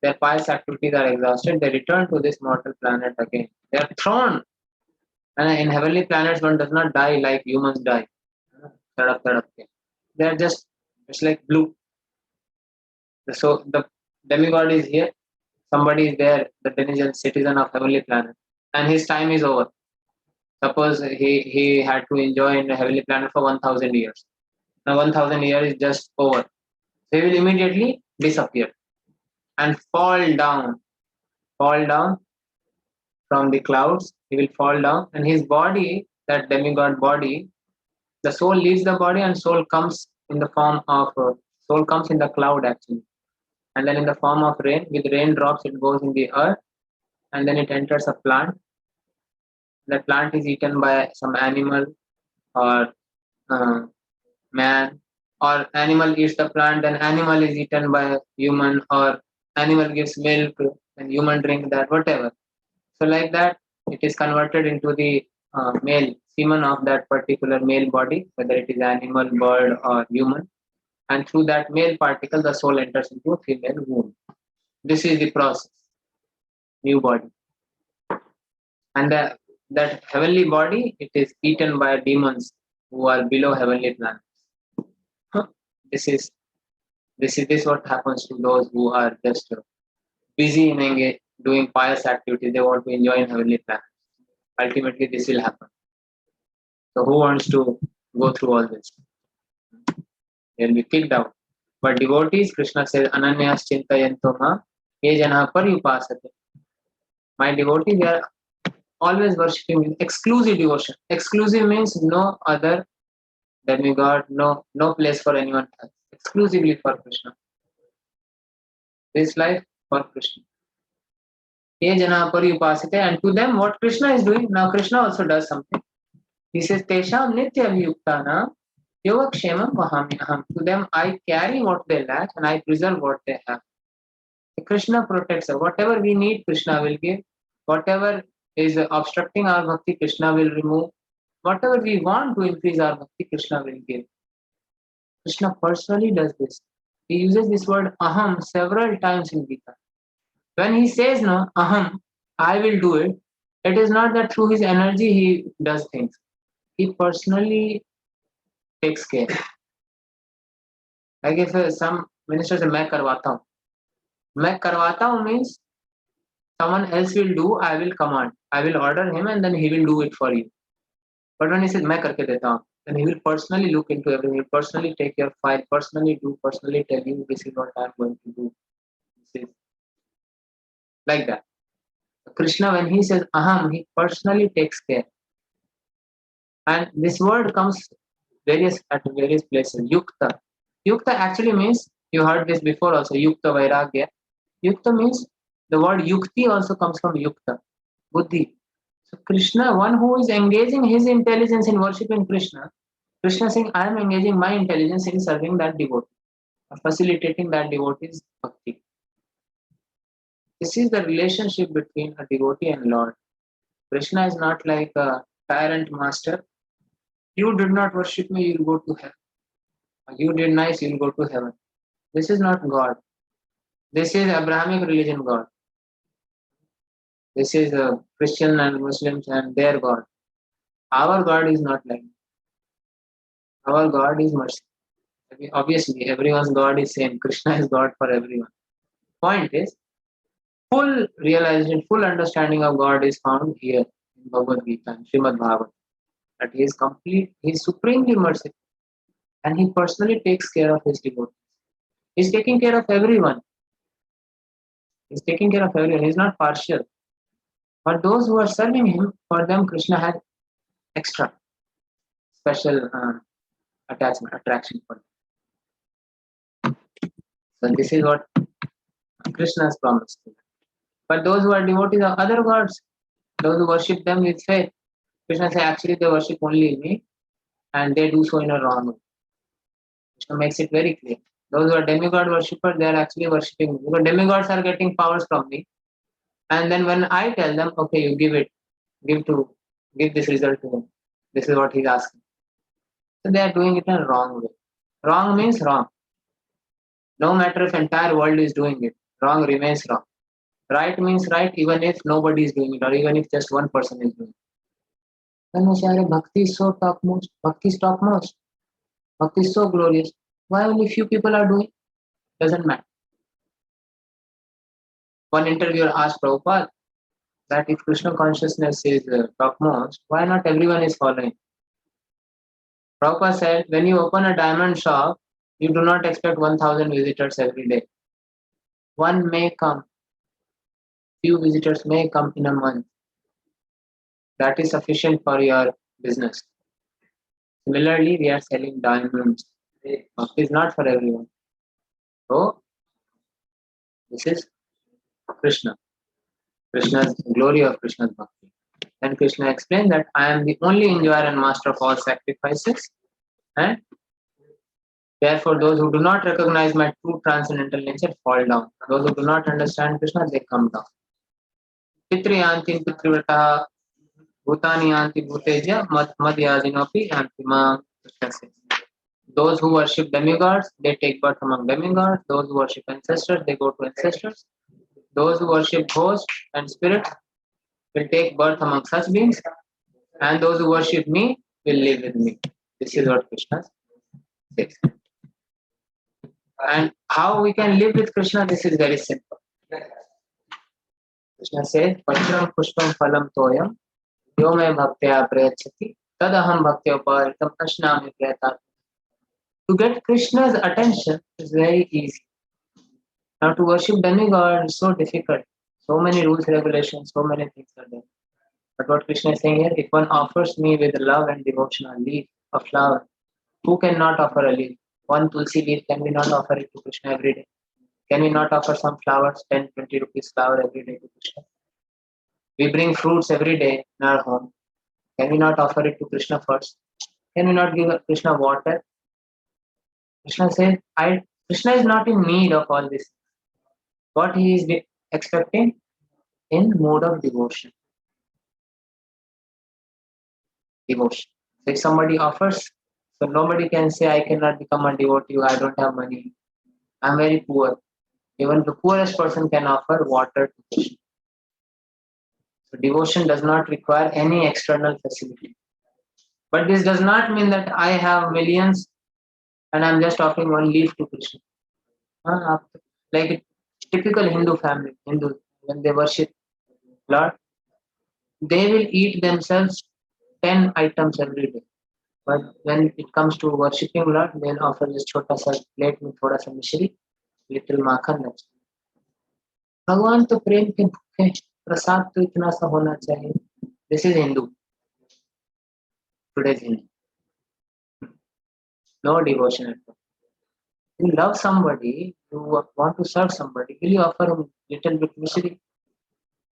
their pious activities are exhausted, they return to this mortal planet again. They are thrown. And in heavenly planets, one does not die like humans die. They are just like blue. So the demigod is here, somebody is there, the diligent citizen of heavenly planet, and his time is over. Suppose he had to enjoy in the heavenly planet for 1000 years. Now 1000 years is just over. So he will immediately disappear and fall down from the clouds. He will fall down, and his body, that demigod body, the soul leaves the body, and soul comes in the form of soul comes in the cloud actually, and then in the form of rain. With raindrops, it goes in the earth, and then it enters a plant. That plant is eaten by some animal or uh, man, or animal eats the plant, then animal is eaten by human, or animal gives milk and human drink that, whatever. So like that, it is converted into the male semen of that particular male body, whether it is animal, bird, or human. And through that male particle, the soul enters into a female womb. This is the process, new body. And that heavenly body, it is eaten by demons who are below heavenly planets. This is what happens to those who are just busy in doing pious activities. They want to enjoy in heavenly planets. Ultimately, this will happen. So who wants to go through all this? They'll be kicked out. But devotees, Krishna says, Ananyas Chintayanto Ma, Ye Jana Paripasate. My devotees, they are always worshipping with exclusive devotion. Exclusive means no other demigod, no place for anyone else. Exclusively for Krishna. This life for Krishna. Ye Jana Paripasate. And to them, what Krishna is doing, now Krishna also does something. He says, Tesham Nitya Vyuktana Yogakshemam vahami. To them I carry what they lack and I preserve what they have. Krishna protects us. Whatever we need, Krishna will give. Whatever is obstructing our bhakti, Krishna will remove. Whatever we want to increase our bhakti, Krishna will give. Krishna personally does this. He uses this word aham several times in Gita. When he says no, aham, I will do it, it is not that through his energy he does things. He personally takes care. Like if some minister says, मैं करवाता हूँ means someone else will do, I will command. I will order him and then he will do it for you. But when he says, मैं करके देता हूँ, then he will personally look into everything, he will personally take your file, personally do, personally tell you, this is what I am going to do. This is like that. Krishna, when he says aham, he personally takes care. And this word comes at various places. Yukta. Yukta actually means, you heard this before also, Yukta Vairagya. Yukta means, the word Yukti also comes from Yukta, Buddhi. So Krishna, one who is engaging his intelligence in worshipping Krishna, Krishna saying, I am engaging my intelligence in serving that devotee, facilitating that devotee's bhakti. This is the relationship between a devotee and Lord. Krishna is not like a tyrant master. You did not worship me, you will go to hell. You did nice, you will go to heaven. This is not God. This is Abrahamic religion God. This is Christian and Muslims and their God. Our God is not like that. Our God is mercy. Obviously, everyone's God is same. Krishna is God for everyone. Point is, full realization, full understanding of God is found here in Bhagavad Gita and Srimad Bhagavad. That he is complete, he is supremely merciful. And he personally takes care of his devotees. He is taking care of everyone. He is taking care of everyone. He is not partial. But those who are serving him, for them Krishna has extra special attraction for them. So this is what Krishna has promised. But those who are devotees of other gods, those who worship them with faith, Krishna says actually they worship only me and they do so in a wrong way. Krishna makes it very clear. Those who are demigod worshippers, they are actually worshipping me. Because demigods are getting powers from me. And then when I tell them, okay, you give this result to him. This is what he's asking. So they are doing it in a wrong way. Wrong means wrong. No matter if entire world is doing it, wrong remains wrong. Right means right even if nobody is doing it or even if just one person is doing it. Then we say, bhakti is so topmost. Bhakti is topmost. Bhakti is so glorious. Why only few people are doing it? Doesn't matter. One interviewer asked Prabhupada that if Krishna consciousness is topmost, why not everyone is following? Prabhupada said, when you open a diamond shop, you do not expect 1,000 visitors every day. One may come. Few visitors may come in a month. That is sufficient for your business. Similarly, we are selling diamonds. Bhakti is not for everyone. So, this is Krishna. Krishna's glory of Krishna's bhakti. Then Krishna explained that I am the only enjoyer and master of all sacrifices, and therefore those who do not recognize my true transcendental nature fall down. Those who do not understand Krishna, they come down. Pitriyanti pitrivrata bhutani yanti bhuteja madhyajinopi yanti ma. Krishna says. Those who worship demigods, they take birth among demigods. Those who worship ancestors, they go to ancestors. Those who worship ghosts and spirits will take birth among such beings. And those who worship me will live with me. This is what Krishna says. And how we can live with Krishna, this is very simple. Krishna says, Patram pushpam phalam toyam yo me bhaktya prayachati tadaham bhaktya uparitam ashnami prayatat. To get Krishna's attention is very easy. Now to worship demigod is so difficult. So many rules, regulations, so many things are there. But what Krishna is saying here, if one offers me with love and devotion a leaf, a flower, who cannot offer a leaf? One tulsi leaf, can we not offer it to Krishna every day? Can we not offer some flowers, 10, 20 rupees flower every day to Krishna? We bring fruits every day in our home. Can we not offer it to Krishna first? Can we not give Krishna water? Krishna says, Krishna is not in need of all this. What he is expecting? In mode of devotion. Devotion. So if somebody offers, so nobody can say, I cannot become a devotee, I don't have money, I'm very poor. Even the poorest person can offer water to Krishna. So devotion does not require any external facility. But this does not mean that I have millions and I'm just offering one leaf to Krishna. Like a typical Hindu family, Hindu, when they worship Lord, they will eat themselves 10 items every day. But when it comes to worshipping Lord, they'll offer this chota sa plate में थोड़ा सा मिश्री, little माखन next. भगवान तो प्रेम के भूखे, प्रसाद तो इतना सा होना चाहिए. This is Hindu. Today's Hindu. No devotion at all. You love somebody, you want to serve somebody, will you offer a little bit misery?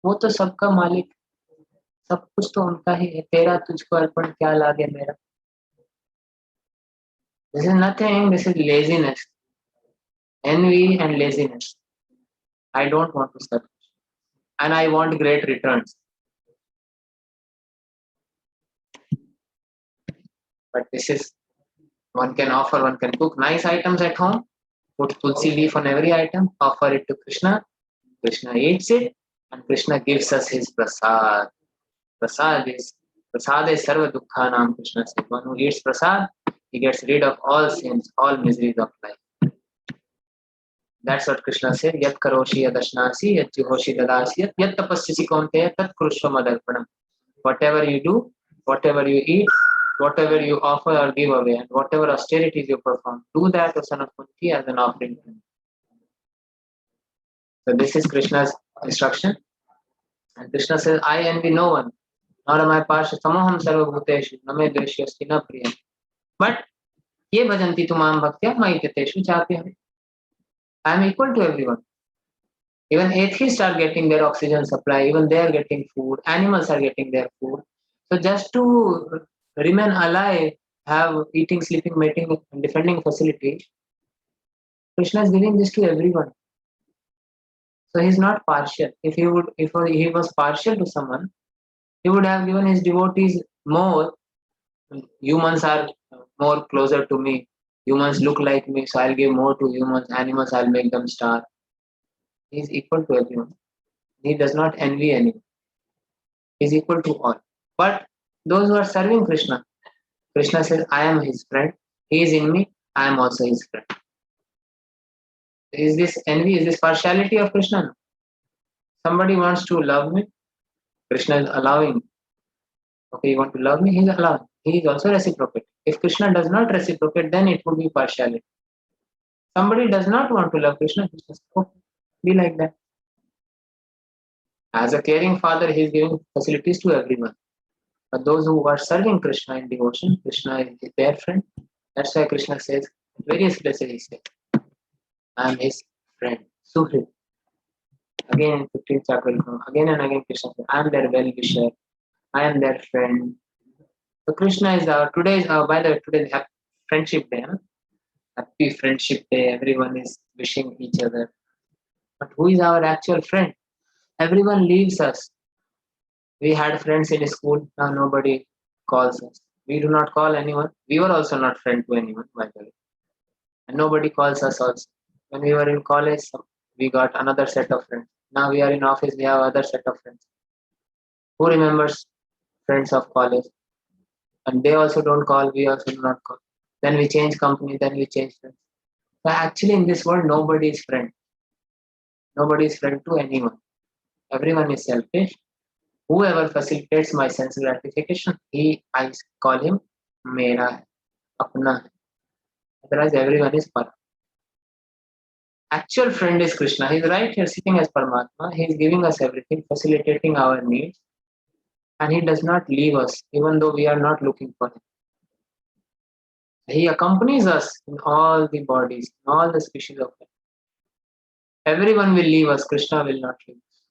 वो तो सबका मालिक, सब कुछ तो उनका ही है, तेरा तुझको अर्पण क्या लागे मेरा. This is nothing, this is laziness, envy and laziness. I don't want to serve and I want great returns. But this is, one can offer, one can cook nice items at home, put tulsi leaf on every item, offer it to Krishna. Krishna eats it and Krishna gives us his prasad. Prasad is sarva dukkhanam, Krishna says. One who eats prasad, he gets rid of all sins, all miseries of life. That's what Krishna said. Yat karoshi yadashnasi, yat juhoshi dadasi, yat tapasyasi kaunteya, tat kurushva madarpanam. Whatever you do, whatever you eat, whatever you offer or give away, and whatever austerities you perform, do that, O son of Kunti, as an offering. So this is Krishna's instruction. And Krishna says, I envy no one. Nor am I partial. Samoham sarva bhuteshu, name dveshyasti na priyam. But ye bhajanti tumam bhaktya maitateshu chapyam. I am equal to everyone. Even atheists are getting their oxygen supply, even they are getting food, animals are getting their food. So just to remain alive, have eating, sleeping, mating, and defending facility, Krishna is giving this to everyone. So he is not partial. If he was partial to someone, he would have given his devotees more. Humans are more closer to me. Humans look like me, so I'll give more to humans. Animals, I'll make them starve. He is equal to everyone. He does not envy anyone. He is equal to all. But those who are serving Krishna, Krishna says, I am his friend. He is in me. I am also his friend. Is this envy? Is this partiality of Krishna? Somebody wants to love me. Krishna is allowing. Okay, you want to love me? He is allowing. He is also reciprocating. If Krishna does not reciprocate, then it would be partiality. Somebody does not want to love Krishna, Krishna says, okay, be like that. As a caring father, he is giving facilities to everyone. But those who are serving Krishna in devotion, Krishna is their friend. That's why Krishna says, various places he says, I am his friend. Suhrit. Again in 15th chapter, again and again Krishna says, I am their well-wisher. I am their friend. So Krishna is today's, by the way, today's friendship day. Huh? Happy friendship day. Everyone is wishing each other. But who is our actual friend? Everyone leaves us. We had friends in school. Now nobody calls us. We do not call anyone. We were also not friend to anyone, by the way. And nobody calls us also. When we were in college, we got another set of friends. Now we are in office, we have other set of friends. Who remembers friends of college? And they also don't call, we also do not call. Then we change company, then we change friends. So actually in this world, nobody is friend. Nobody is friend to anyone. Everyone is selfish. Whoever facilitates my sense gratification, I call him mera hai, apna hai. Otherwise everyone is para. Actual friend is Krishna. He is right here sitting as Paramatma. He is giving us everything, facilitating our needs. And he does not leave us, even though we are not looking for him. He accompanies us in all the bodies, in all the species of life. Everyone will leave us, Krishna will not leave us.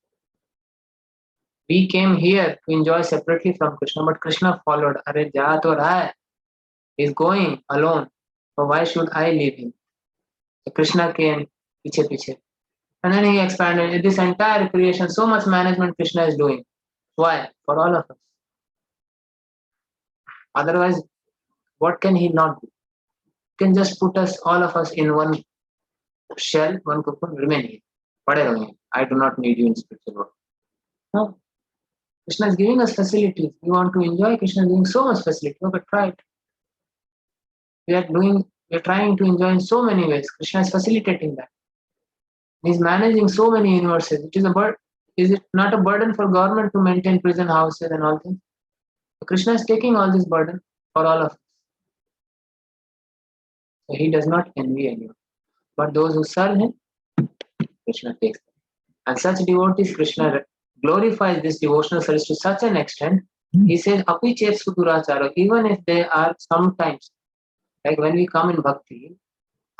We came here to enjoy separately from Krishna, but Krishna followed. Arey ja to raha hai. He's going alone. So why should I leave him? So Krishna came, piche piche. And then he expanded this entire creation. So much management Krishna is doing. Why? For all of us. Otherwise, what can he not do? He can just put us, all of us, in one shell, one cocoon, remain here. Whatever. I do not need you in spiritual world. No. Krishna is giving us facilities. We want to enjoy. Krishna is giving so much facility. Okay, try it. We are trying to enjoy in so many ways. Krishna is facilitating that. He's managing so many universes. Is it not a burden for government to maintain prison houses and all things? So Krishna is taking all this burden for all of us. So he does not envy anyone. But those who serve him, Krishna takes them. And such devotees, Krishna glorifies this devotional service to such an extent. He says, Api chet suduracharo, even if they are sometimes, like when we come in bhakti,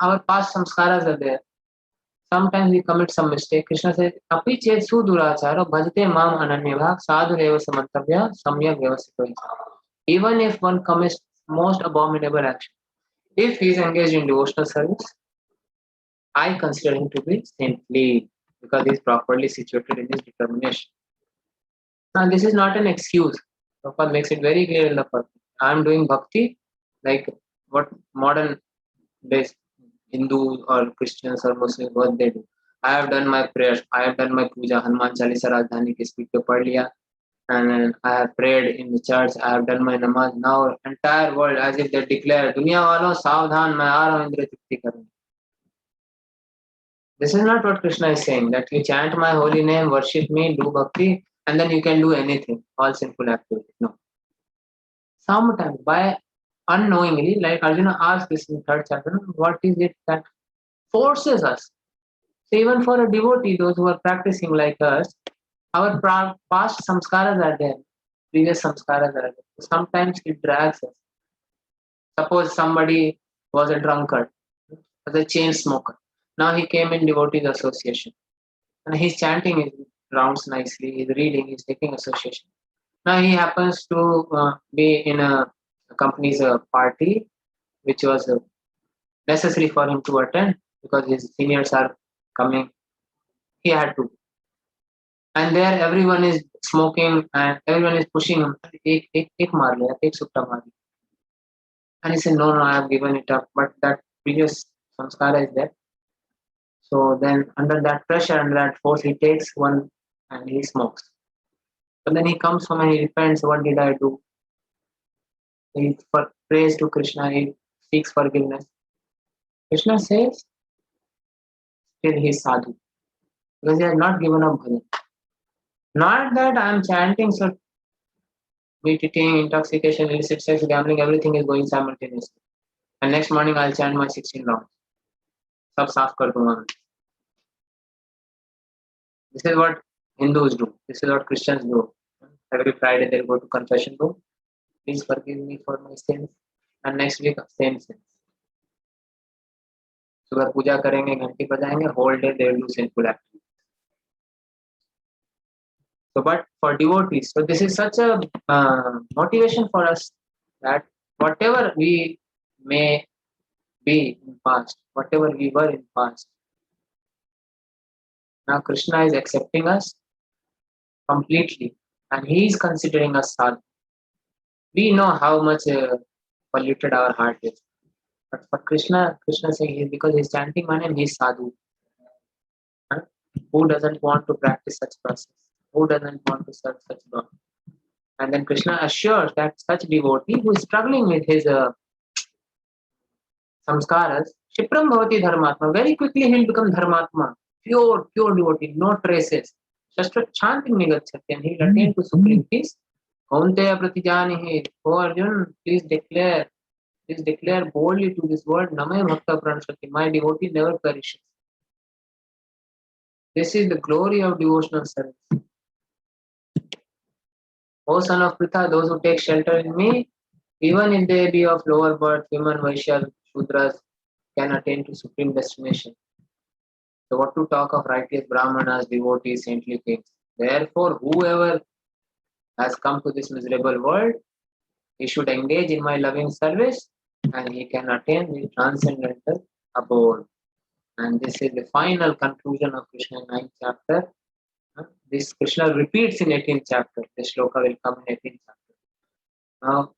our past samskaras are there. Sometimes we commit some mistake. Krishna says, Api chet suduracharo bhajate mam ananyabha sadhureva samantavya samyak vyavasito. Even if one commits most abominable action, if he is engaged in devotional service, I consider him to be saintly because he is properly situated in his determination. Now, this is not an excuse. Prabhupada makes it very clear in the Purpose. I am doing bhakti, like what modern days Hindus or Christians or Muslims, what they do. I have done my prayers, I have done my puja, Hanuman Chalisa Rajdhani ke speak pe pad liya, and then I have prayed in the church, I have done my namaz. Now, entire world, as if they declare, Duniya walo, savdhan, main aa raha hu Indra Tripti karne. This is not what Krishna is saying, that you chant my holy name, worship me, do bhakti, and then you can do anything, all sinful activities. No. Sometimes, by unknowingly, like Arjuna asked this in third chapter, what is it that forces us? So even for a devotee, those who are practicing like us, our past samskaras are there, previous samskaras are there. Sometimes it drags us. Suppose somebody was a drunkard, was a chain smoker. Now he came in devotees association. And he's chanting his rounds nicely, he's reading, he's taking association. Now he happens to be in a company's party, which was necessary for him to attend because his seniors are coming. He had to. And there everyone is smoking and everyone is pushing him. Ek maar liya, ek sutta maar liya. And he said, no, I have given it up. But that previous samskara is there. So then under that pressure, under that force, he takes one and he smokes. But then he comes home and he repents, what did I do? He prays to Krishna, he seeks forgiveness. Krishna says, still he is sadhu. Because he has not given up bhajan. Not that I am chanting, so meat eating, intoxication, illicit sex, gambling, everything is going simultaneously. And next morning I'll chant my 16 rounds. Sab saaf kar dunga main. This is what Hindus do. This is what Christians do. Every Friday they'll go to confession room. Please forgive me for my sins. And next week, same sins. सुबह पूजा करेंगे, घंटी बजाएंगे, whole day they will do sinful activities. So, but for devotees, so this is such a motivation for us that whatever we may be in past, whatever we were in past, now Krishna is accepting us completely, and He is considering us sadhu. We know how much polluted our heart is, but for Krishna saying because He's chanting my name, He's sadhu. Huh? Who doesn't want to practice such process? Who doesn't want to serve such God? And then Krishna assures that such devotee who is struggling with his samskaras, Shipram Bhavati Dharmatma, very quickly he'll become Dharmatma, pure devotee, no traces. Shastra chanting Nigachati, and he'll attain to supreme peace. Kaunteya Pratijanihi, O Arjun, please declare boldly to this word, Namay Bhakta Pranashati, my devotee never perishes. This is the glory of devotional service. O son of Pritha, those who take shelter in me, even if they be of lower birth, women, Vaishyas, Shudras, can attain to supreme destination. So what to talk of righteous Brahmanas, devotees, saintly kings. Therefore, whoever has come to this miserable world, he should engage in my loving service and he can attain the transcendental abode. And this is the final conclusion of Krishna 9th chapter. This Krishna repeats in 18th chapter. This shloka will come in 18th chapter. Now,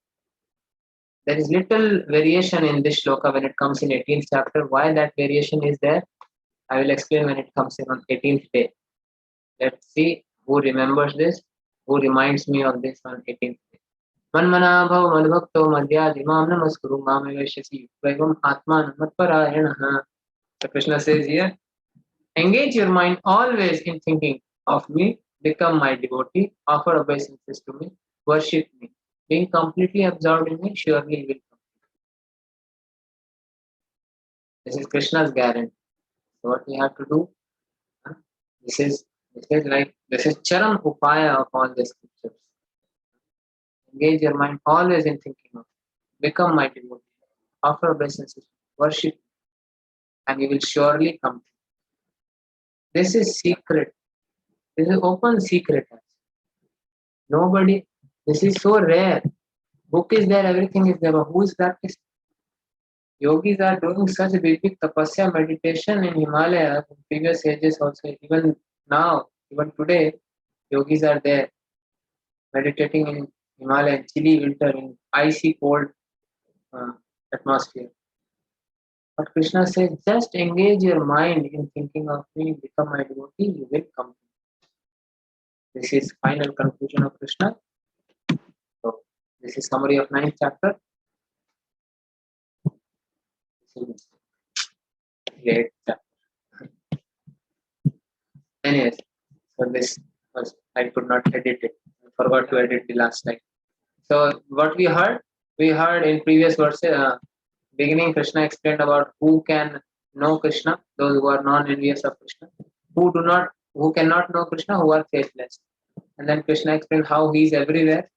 there is little variation in this shloka when it comes in 18th chapter. Why that variation is there, I will explain when it comes in on 18th day. Let's see who remembers this, who reminds me of this on 18th day. Manmana bhav madbhakto madhyadimam namaskuru mameveshasi yukvaivam atman matparayanaha. So Krishna says here, engage your mind always in thinking of me, become my devotee, offer obeisances to me, worship me. Being completely absorbed in me, surely you will come. This is Krishna's guarantee. So what we have to do? This is charan upaya of all the scriptures. Engage your mind always in thinking of me. Become my devotee, offer obeisances, worship, and you will surely come. This is secret. This is open secret. Nobody. This is so rare. Book is there, everything is there, but who is practicing? Yogis are doing such big tapasya meditation in Himalaya in previous ages also. Even now, even today, yogis are there meditating in Himalaya in chilly winter in icy cold atmosphere. But Krishna says, just engage your mind in thinking of me, become my devotee, you will come. This is final conclusion of Krishna. So this is summary of 9th chapter. This is great chapter. Anyways, so this was, I could not edit it. I forgot to edit the last slide. So what we heard in previous verses, beginning Krishna explained about who can know Krishna, those who are non-envious of Krishna, who cannot know Krishna, who are faithless. And then Krishna explained how he is everywhere.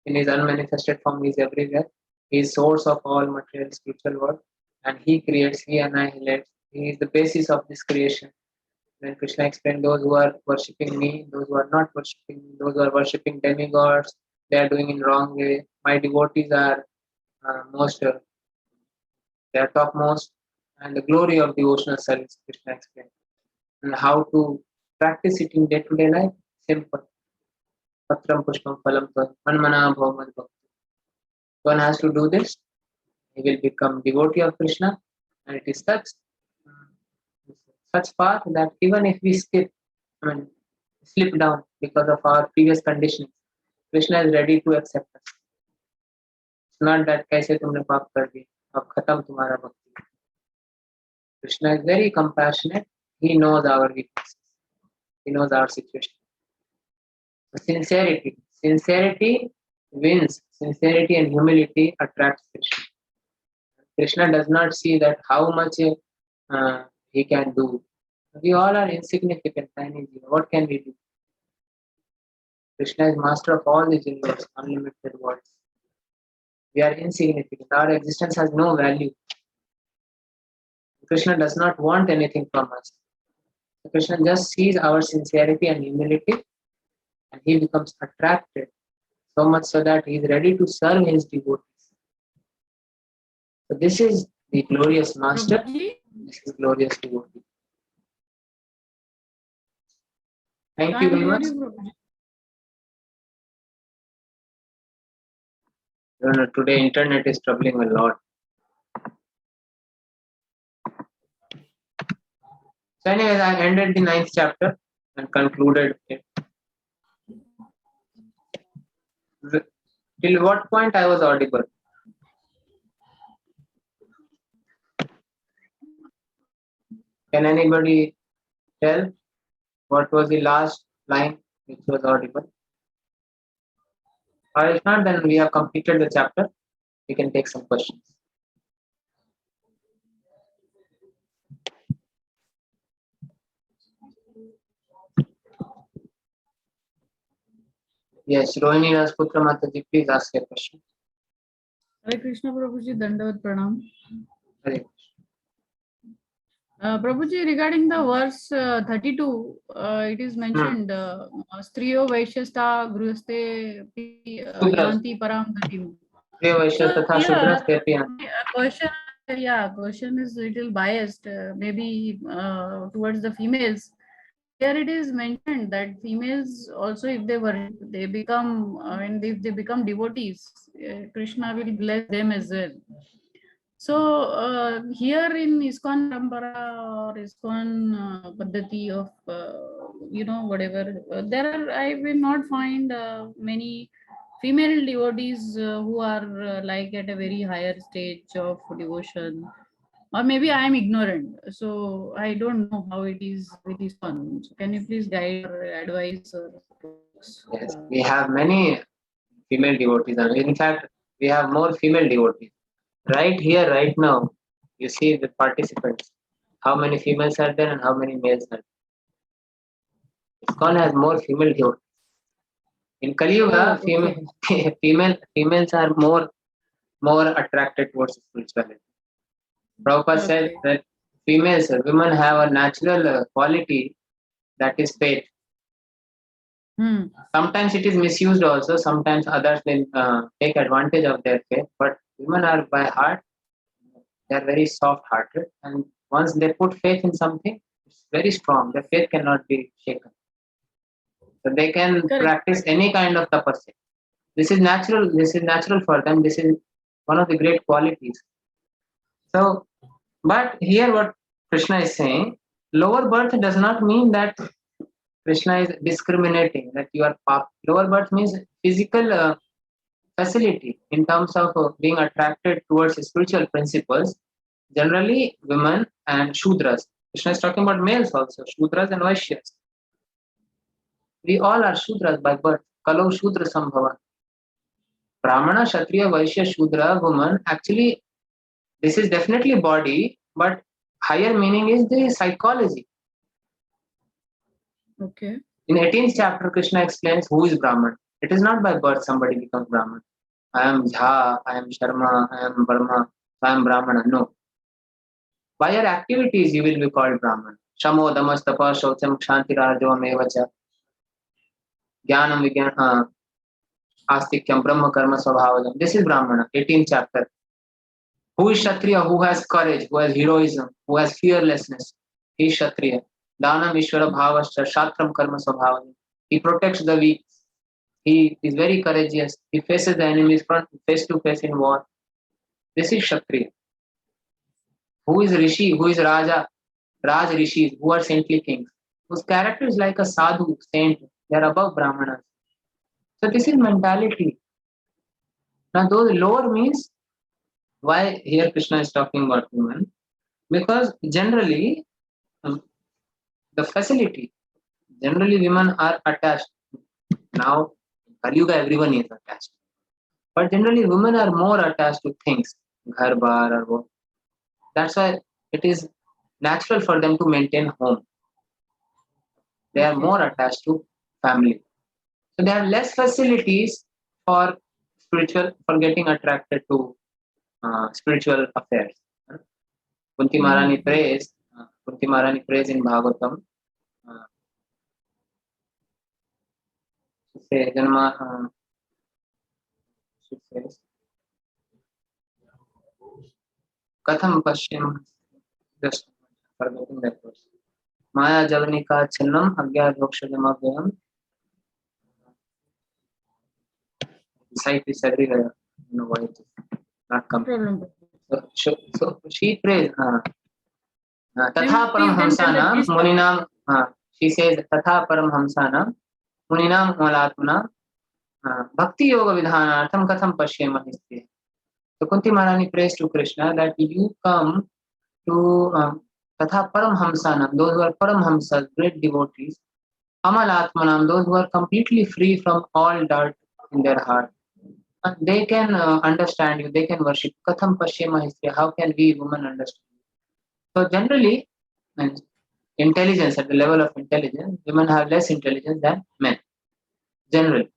In his unmanifested form, he is everywhere. He is source of all material spiritual world, and he creates, he annihilates. He is the basis of this creation. Then Krishna explained those who are worshipping me, those who are not worshipping me, those who are worshipping demigods, they are doing in wrong way. My devotees are they are topmost, and the glory of devotional service, Krishna explained. And how to practice it in day-to-day life? Simple. Patram pushpam phalam tvam manmana bhav madbhakti. One has to do this. He will become devotee of Krishna, and it is such path that even if we slip down because of our previous conditions, Krishna is ready to accept us. It's not that kaise tumne paap kar diya, ab khatam tumhara bhakti. Krishna is very compassionate. He knows our weaknesses. He knows our situation. Sincerity wins. Sincerity and humility attracts Krishna. Krishna does not see that how much he can do. We all are insignificant, tiny zero. What can we do? Krishna is master of all these universe, unlimited worlds. We are insignificant. Our existence has no value. Krishna does not want anything from us. Krishna just sees our sincerity and humility, and he becomes attracted so much so that he is ready to serve his devotees. So this is the glorious master. Prabhuji? This is glorious devotee. Thank I you am very much. hearing Prabhuji. No, today internet is troubling a lot. So anyways, I ended the 9th chapter and concluded it. Till what point I was audible? Can anybody tell what was the last line which was audible? Or if not, then we have completed the chapter. We can take some questions. Yes, Rohini Rasputra Mataji, please ask your question. Hare Krishna Prabhuji, Dandavat Pranam. Hare. Prabhuji, regarding the verse 32, it is mentioned Striyo Vaishyasta Gruhaste Yanti Param Gatim. Kshatriya Vaishya So Tatha Shudras here, Tepi. question is little biased, maybe towards the females. Here it is mentioned that females also, if they worship, they become, and if they become devotees, Krishna will bless them as well. So here in ISKCON Parampara or ISKCON Paddhati of, whatever, there are, I will not find many female devotees who are like at a very higher stage of devotion. Or maybe I am ignorant, so I don't know how it is with ISKCON. So can you please guide or advise? Yes, we have many female devotees, and in fact, we have more female devotees. Right here, right now, you see the participants. How many females are there and how many males are there? ISKCON has more female devotees. In Kali Yuga, Oh, okay. females are more attracted towards spirituality. Prabhupada said Okay. that women have a natural quality, that is faith. Hmm. Sometimes it is misused also. Sometimes others will take advantage of their faith. But women are by heart, they are very soft-hearted, and once they put faith in something, it's very strong. Their faith cannot be shaken. So they can Correct. practice any kind of tapasya. This is natural. This is natural for them. This is one of the great qualities. So, but here what Krishna is saying, lower birth does not mean that Krishna is discriminating, that you are pop. Lower birth means physical facility in terms of being attracted towards spiritual principles. Generally, women and Shudras. Krishna is talking about males also, Shudras and Vaishyas. We all are Shudras by birth. Kalau Shudra Sambhava. Brahmana, Kshatriya, Vaishya, Shudra, woman. Actually, this is definitely body, but higher meaning is the psychology. Okay. In 18th chapter, Krishna explains who is Brahman. It is not by birth somebody becomes Brahman. I am Jha, I am Sharma, I am Burma, I am Brahmana. No. By your activities, you will be called Brahman. Shamo, Damas, Tapa, Shaucham, Kshanti, Rajavam, Evacha, Jnanam, Vigyan, Astikyam, Brahma, Karma, Svabhavajam. This is Brahmana, 18th chapter. Who is Kshatriya? Who has courage, who has heroism, who has fearlessness? He is Kshatriya. Danam, Ishvara, Bhavascha, Shatram, Karma, Svabhavajam. He protects the weak. He is very courageous. He faces the enemies face to face in war. This is Kshatriya. Who is Rishi? Who is Raja? Raj Rishis, who are saintly kings, whose character is like a sadhu, saint. They are above Brahmanas. So this is mentality. Now those lower means, why here Krishna is talking about women? Because generally, the facility, generally women are attached. Now, in Kali Yuga, everyone is attached. But generally women are more attached to things, ghar bar or what. That's why it is natural for them to maintain home. They are Okay. more attached to family. So they have less facilities for getting attracted to spiritual affairs. Kunti Maharani Mm-hmm. prays. Kunti Maharani prays in Bhagavatam. She says, she says, Katham Pashyam. Just forgetting that verse. Maya Javanika Chinnam Adhokshaja Mabhyam. Recite this everywhere. You know why it is not No coming. problem. So she prays. तथा Maybe you can tell the परमहंसानां gist of it. मुनीनां she says तथा परमहंसानां मुनीनां मलात्मना bhakti yoga vidhanartham katham pashyama histhi. So Kunti Maharani prays to Krishna that you come to Tatha Paramhamsanam, those who are Paramhamsas, great devotees, Amalatmanam, those who are completely free from all dirt in their heart. And they can understand you, they can worship. Katham Pashyama Hisya, how can we women understand? So generally, and intelligence, at the level of intelligence, women have less intelligence than men, generally.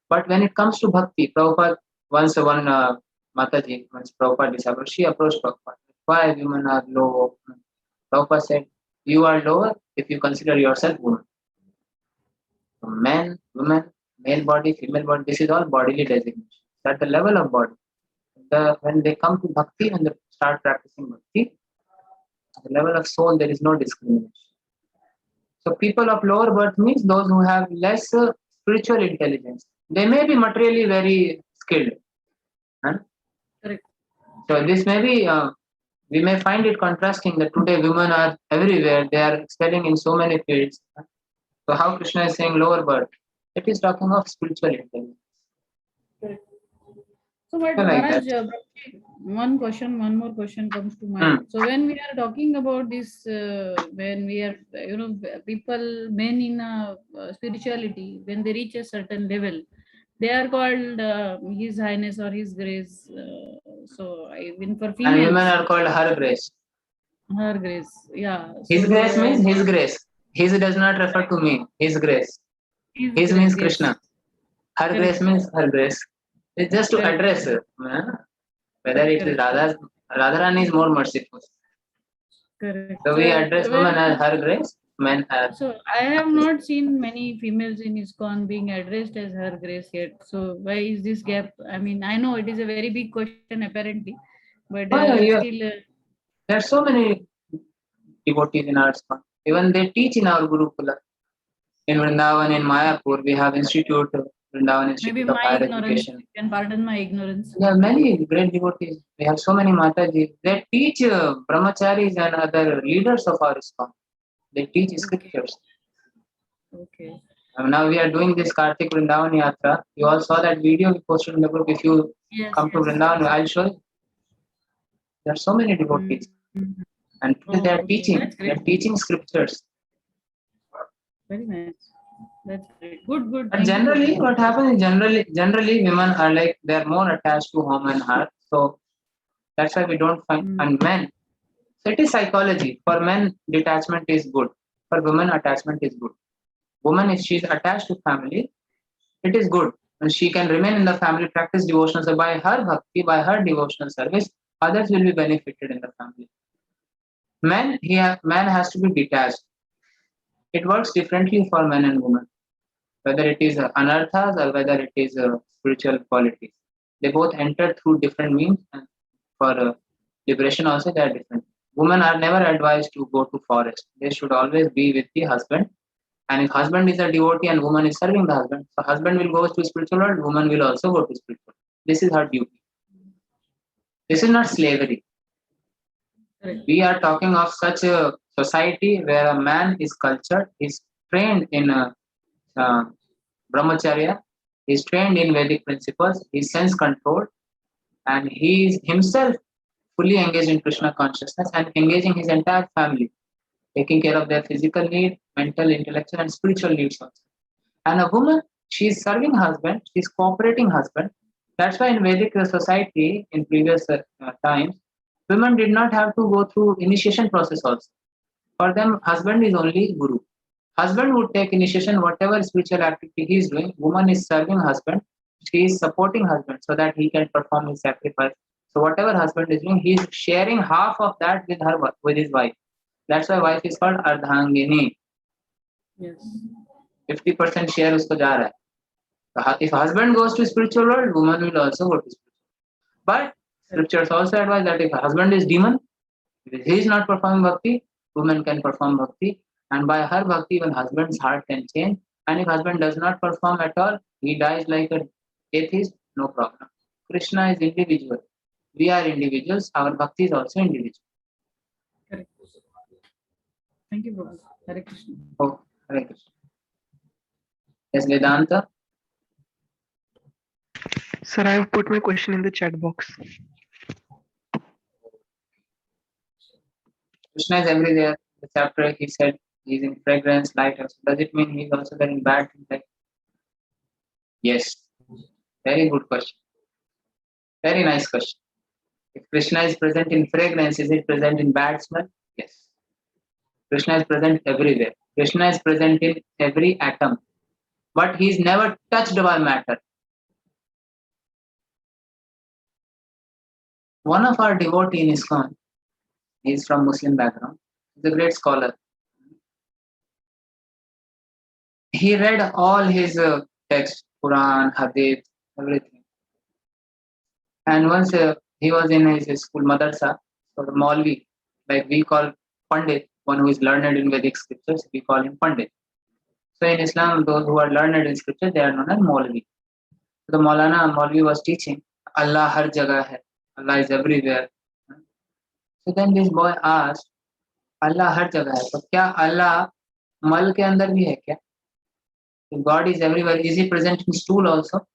But when it comes to bhakti, Prabhupada, Mataji, once Prabhupada disabled, she approached Prabhupada. Why women are low? Prabhupada said, you are lower if you consider yourself woman. Men, women, male body, female body, this is all bodily designation. At the level of body. when they come to bhakti, when they start practicing bhakti, at the level of soul, there is no discrimination. So people of lower birth means those who have less spiritual intelligence. They may be materially very skilled. Huh? Correct. So this may be, we may find it contrasting that today women are everywhere. They are excelling in so many fields. So how Krishna is saying lower birth? It is talking of spiritual intelligence. Correct. So, but So like Maharaj, that. one more question comes to mind. So, when we are talking about this, when we are, people, men in spirituality, when they reach a certain level, they are called His Highness or His Grace. So, I mean, for And women females, are called her grace. Her Grace. Yeah. His So, grace means his grace. His does not refer to me. His grace. His His Grace, means yes. Krishna. Her grace Correct. means her grace. It's just to Correct. address whether it is Correct. Radharani is more merciful. Correct. So we So, address women as her grace, men as So I have not seen many females in ISKCON being addressed as Her Grace yet. So why is this gap? I mean, I know it is a very big question apparently, but oh, yeah. still, There are so many devotees in our ISKCON. Even they teach in our Gurukula. In Vrindavan, in Mayapur, we have Institute, Vrindavan maybe Institute of my Higher ignorance. Education. You can pardon my ignorance. There are many great devotees. We have so many Mataji. They teach brahmacharis and other leaders of our ISKCON. They teach Okay. scriptures. Okay. Now we are doing this Kartik Vrindavan Yatra. You all saw that video we posted in the group. If you Yes. come to Yes. Vrindavan, I'll show you. There are so many devotees. Mhm. And Oh, they are okay. That's teaching. They great. are teaching scriptures. Very nice. That's great. Good. Good. But Thank you, generally, Prabhu. what happens is generally women are like they are more attached to home and heart. So that's why we don't find. Mm. And men, so it is psychology. For men, detachment is good. For women, attachment is good. Woman, if she is attached to family, it is good. And she can remain in the family, practice devotional. So by her bhakti, by her devotional service, others will be benefited in the family. Man has to be detached. It works differently for men and women, whether it is anarthas or whether it is spiritual qualities. They both enter through different means, and for liberation also they are different. Women are never advised to go to forest. They should always be with the husband. And if husband is a devotee and woman is serving the husband, so husband will go to spiritual world, woman will also go to spiritual. This is her duty. This is not slavery. Correct. We are talking of such a society where a man is cultured, is trained in uh, brahmacharya, is trained in Vedic principles, he is sense controlled, and he is himself fully engaged in Krishna consciousness and engaging his entire family, taking care of their physical need, mental, intellectual, and spiritual needs also. And a woman, she is serving husband, she is cooperating husband. That's why in Vedic society, in previous times, women did not have to go through initiation process also. For them, husband is only guru. Husband would take initiation, whatever spiritual activity he is doing. Woman is serving husband. She is supporting husband so that he can perform his sacrifice. So whatever husband is doing, he is sharing half of that with his wife. That's why wife is called Ardhangini. Yes. 50% share usko ja raha hai. If husband goes to spiritual world, woman will also go to spiritual. But scriptures also advise that if husband is demon, if he is not performing bhakti, woman can perform bhakti. And by her bhakti, even husband's heart can change. And if husband does not perform at all, he dies like an atheist, no problem. Krishna is individual. We are individuals. Our bhakti is also individual. Correct. Thank you, Prabhu. Hare Krishna. Oh, Hare Krishna. Yes, Vedanta. Sir, I have put my question in the chat box. Krishna is everywhere. The chapter he said he's in fragrance, light. Also. Does it mean he's also there in bad things? Like, yes. Very good question. Very nice question. If Krishna is present in fragrance, is it present in bad smell? Yes. Krishna is present everywhere. Krishna is present in every atom. But he is never touched by matter. One of our devotee in ISKCON, he is from Muslim background, he's a great scholar. He read all his texts, Quran, Hadith, everything. And once he was in his school madrasa, so the Maulvi, like we call Pandit, one who is learned in Vedic scriptures, we call him Pandit. So in Islam, those who are learned in scripture, they are known as Maulvi. So the Maulvi was teaching, Allah har jagah hai, Allah is everywhere. So then this boy asked, Allah har jagah hai, तो क्या Allah mal के अंदर भी है क्या? If God is everywhere, is he present in stool also?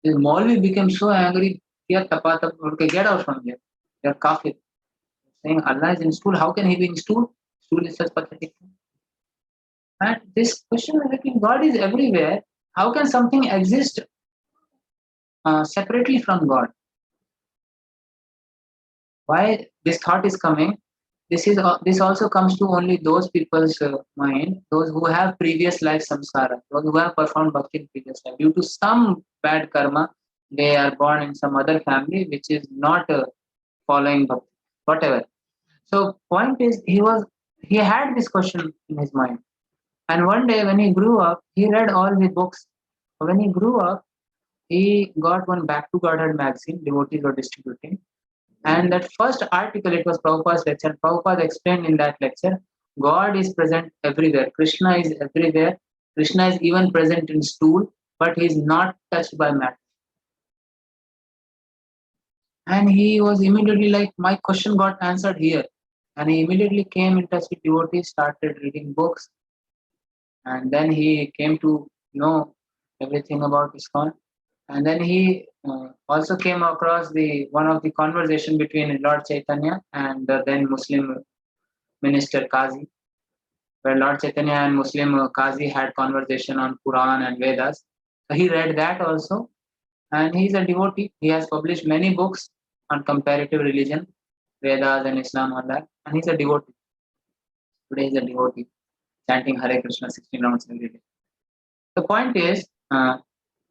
The Maulvi became so angry, get out from here. They are kafir. Saying Allah is in stool, how can he be in stool? Stool is such pathetic thing. And this question is like, if God is everywhere, how can something exist separately from God? Why this thought is coming? This also comes to only those people's mind, those who have previous life samsara, those who have performed bhakti in previous life. Due to some bad karma, they are born in some other family which is not following bhakti, whatever. So point is, he had this question in his mind, and one day when he grew up, he read all the books. When he grew up, he got one Back to Godhead magazine, devotees were distributing. And that first article, it was Prabhupada's lecture. Prabhupada explained in that lecture, God is present everywhere. Krishna is everywhere. Krishna is even present in stool, but he is not touched by matter. And he was immediately like, my question got answered here. And he immediately came in touch with devotees, started reading books. And then he came to know everything about ISKCON. And then he also came across one of the conversation between Lord Chaitanya and the then Muslim minister Qazi, where Lord Chaitanya and Muslim Qazi had conversation on Quran and Vedas. So he read that also, and he is a devotee. He has published many books on comparative religion, Vedas and Islam, all that, and he's a devotee. Today he's a devotee, chanting Hare Krishna 16 rounds every day. The point is,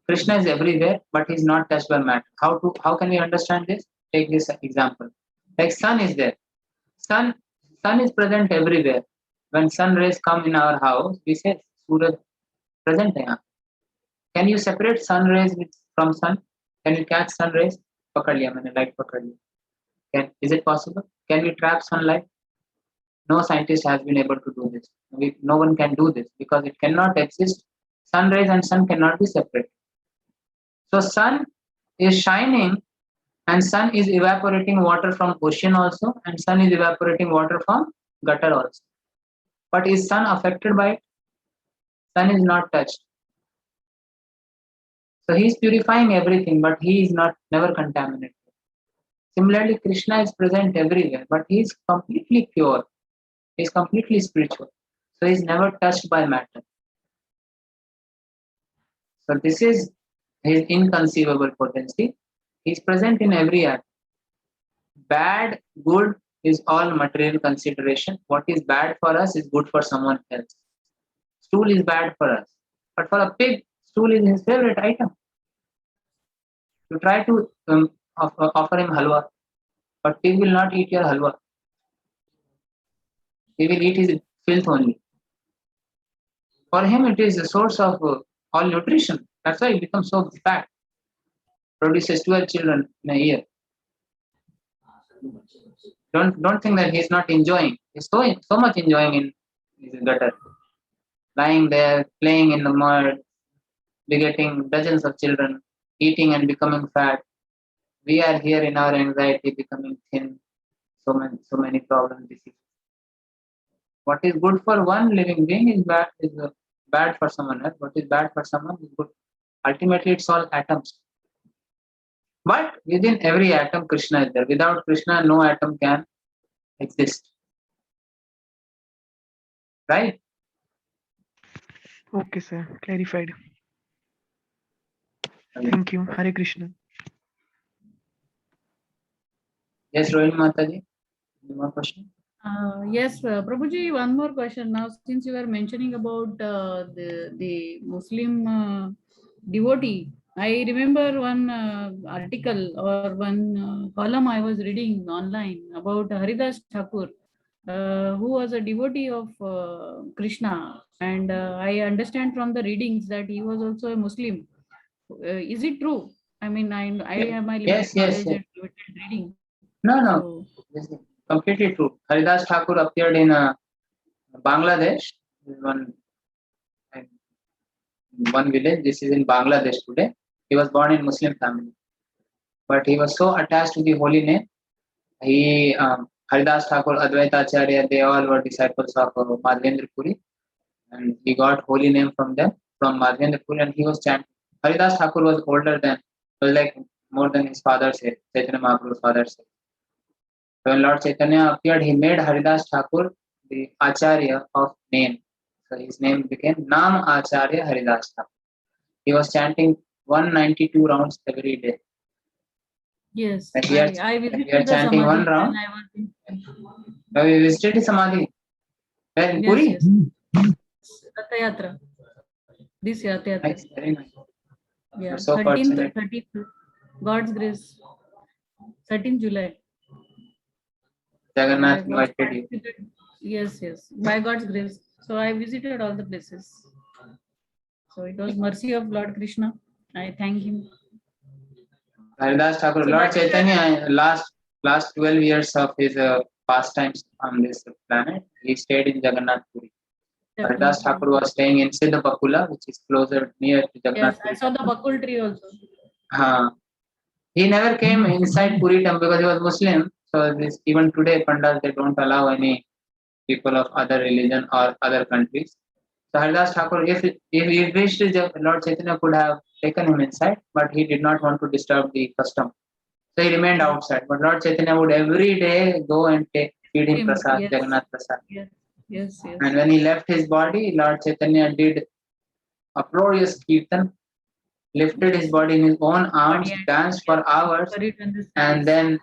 Krishna is everywhere, but he's not touched by matter. How can we understand this? Take this example. Like sun is there. Sun is present everywhere. When sun rays come in our house, we say Suraj present hai. Can you separate sun rays from sun? Can you catch sun rays? Pakad liya, maine light pakad liya. Is it possible? Can we trap sunlight? No scientist has been able to do this. No one can do this because it cannot exist. Sun rays and sun cannot be separated. So sun is shining and sun is evaporating water from ocean also, and sun is evaporating water from gutter also. But is sun affected by it? Sun is not touched. So he is purifying everything, but he is never contaminated. Similarly, Krishna is present everywhere, but he is completely pure. He is completely spiritual. So he is never touched by matter. So this is his inconceivable potency. He is present in every act. Bad, good is all material consideration. What is bad for us is good for someone else. Stool is bad for us. But for a pig, stool is his favorite item. You try to offer him halwa, but pig will not eat your halwa. He will eat his filth only. For him, it is the source of all nutrition. That's why he becomes so fat. Produces 12 children in a year. Don't think that he's not enjoying. He's so much enjoying in his gutter. Lying there, playing in the mud, begetting dozens of children, eating and becoming fat. We are here in our anxiety, becoming thin, so many problems, diseases. What is good for one living being is bad for someone else. What is bad for someone is good. Ultimately, it's all atoms. But within every atom, Krishna is there. Without Krishna, no atom can exist. Right? Okay, sir. Clarified. Thank you. Hare Krishna. Yes, Rohini Mataji. Any more question? Yes, Prabhuji, one more question. Now, since you were mentioning about the Muslim devotee, I remember one article or one column I was reading online about Haridas Thakur, who was a devotee of Krishna, and I understand from the readings that he was also a Muslim. Is it true? I mean, I have my Yes, limited yes, knowledge yes. and limited reading. No, no. So, This is completely true. Haridas Thakur appeared in Bangladesh. One one village. This is in Bangladesh today. He was born in Muslim family, but he was so attached to the holy name. He Haridas Thakur, Advaita Acharya, they all were disciples of Madhavendra Puri, and he got holy name from them, from Madhavendra Puri, and he was chanting. Haridas Thakur was older than, was like more than his father said, Chaitanya Mahaprabhu's father said. When Lord Chaitanya appeared, he made Haridas Thakur the Acharya of name. So his name became Nam Acharya Haridas Thakur. He was chanting 192 rounds every day. yes, When I we are visited the chanting Samadhi one round, when I was in. we visited Samadhi. Where in Yes, Puri? yes. Ratha Yatra. This Ratha Yatra. Nice, very nice. Yeah, You're so 13th, fortunate. 13th, God's grace, 13th July. Jagannath I was invited you. participated. Yes, yes, by God's grace. So I visited all the places. So it was mercy of Lord Krishna. I thank him. Haridas Thakur, So Lord that is Chaitanya, last 12 years of his pastimes on this planet, he stayed in Jagannath Puri. Haridas definitely. Thakur was staying in Siddhapakula, which is closer near to Yes, Jagannath I Puri saw the temple. bakul tree also. He never came inside Puri temple because he was Muslim. So this, even today, Pandas, they don't allow any people of other religion or other countries. So Haridas Thakur, if he wished, Lord Chaitanya could have taken him inside, but he did not want to disturb the custom. So he remained outside. But Lord Chaitanya would every day go and feed him Him, prasad, yes, Jagannath prasad. yes, yes, yes. And when he left his body, Lord Chaitanya did uproarious kirtan, lifted his Yes. body in his own arms, Body and danced yes, for hours, buried in the and sands. then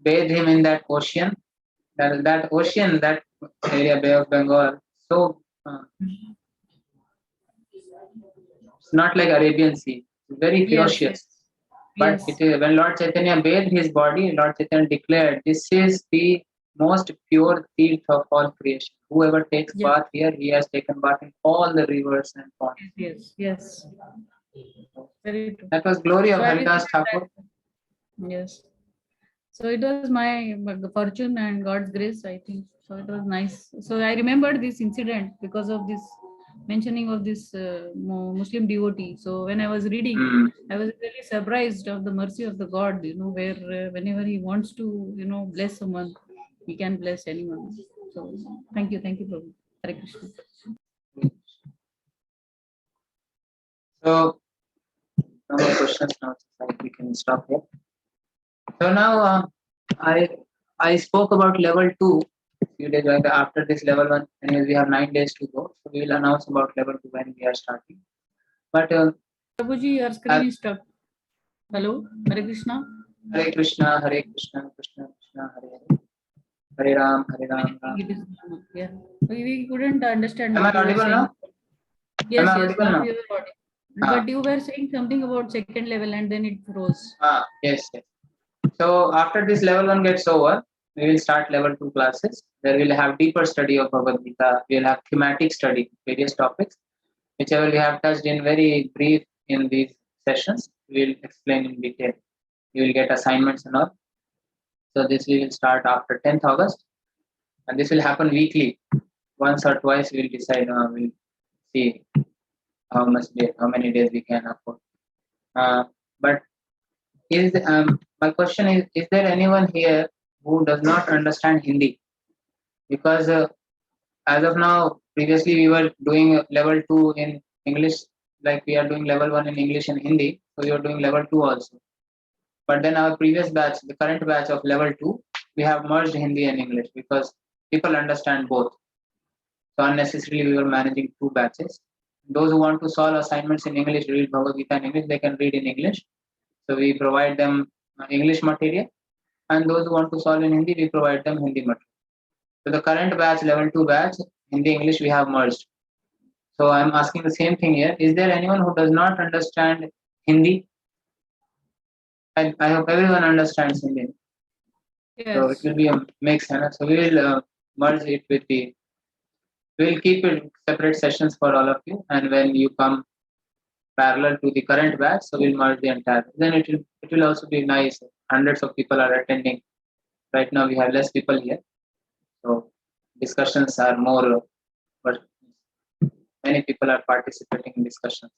bathed him in that ocean. That ocean, that area, Bay of Bengal, so it's not like Arabian Sea. It's very Yes, yes, ferocious. But yes, it is, when Lord Chaitanya bathed his body, Lord Chaitanya declared, "This is the most pure teeth of all creation. Whoever takes yes, bath here, he has taken bath in all the rivers and ponds." yes, yes. Very true. That was glory So of I Haridas visited Thakur. that. Yes. So it was my fortune and God's grace, I think. So it was nice. So I remembered this incident because of this mentioning of this Muslim devotee. So when I was reading, Mm. I was really surprised of the mercy of the God, where whenever he wants to, bless someone, he can bless anyone. So thank you, Prabhu. Hare Krishna. So, no more questions now. So we can stop here. So now I spoke about level 2 few days ago. After this level 1, anyways, we have 9 days to go. So we will announce about level 2 when we are starting. But Prabhuji, your screen is stuck. Hello, Hare Krishna. Hare Krishna, Hare Krishna, Krishna Krishna, Hare Hare, Hare Ram, Hare I Ram, think Ram. it is normal. Yeah. We couldn't understand Am I what you were audible saying. now? Am I Yes, audible now now? you were audible. Ah, But you were saying something about second level and then it froze. yes, yes. So after this level 1 gets over, we will start level 2 classes. Where we'll have deeper study of Bhagavad Gita. We'll have thematic study, various topics, whichever we have touched in very brief in these sessions. We'll explain in detail. You will get assignments and all. So this we will start after 10th August, and this will happen weekly. Once or twice we'll decide. We'll see how many days we can afford. But is my question is there anyone here who does not understand Hindi? Because as of now, previously we were doing level 2 in English, like we are doing level 1 in English and Hindi, so we are doing level 2 also. But then our previous batch, the current batch of level 2, we have merged Hindi and English because people understand both. So unnecessarily we were managing two batches. Those who want to solve assignments in English, read Bhagavad Gita in English, they can read in English. So we provide them English material. And those who want to solve in Hindi, we provide them Hindi material. So the current batch, level 2 batch, Hindi, English, we have merged. So I'm asking the same thing here. Is there anyone who does not understand Hindi? I hope everyone understands Hindi. So it Yes. will be a mix. So we will merge it with the, we will keep it separate sessions for all of you. And when you come parallel to the current batch, so we'll merge the entire. Then it will also be nice. Hundreds of people are attending. Right now we have less people here, so discussions are more, but many people are participating in discussions.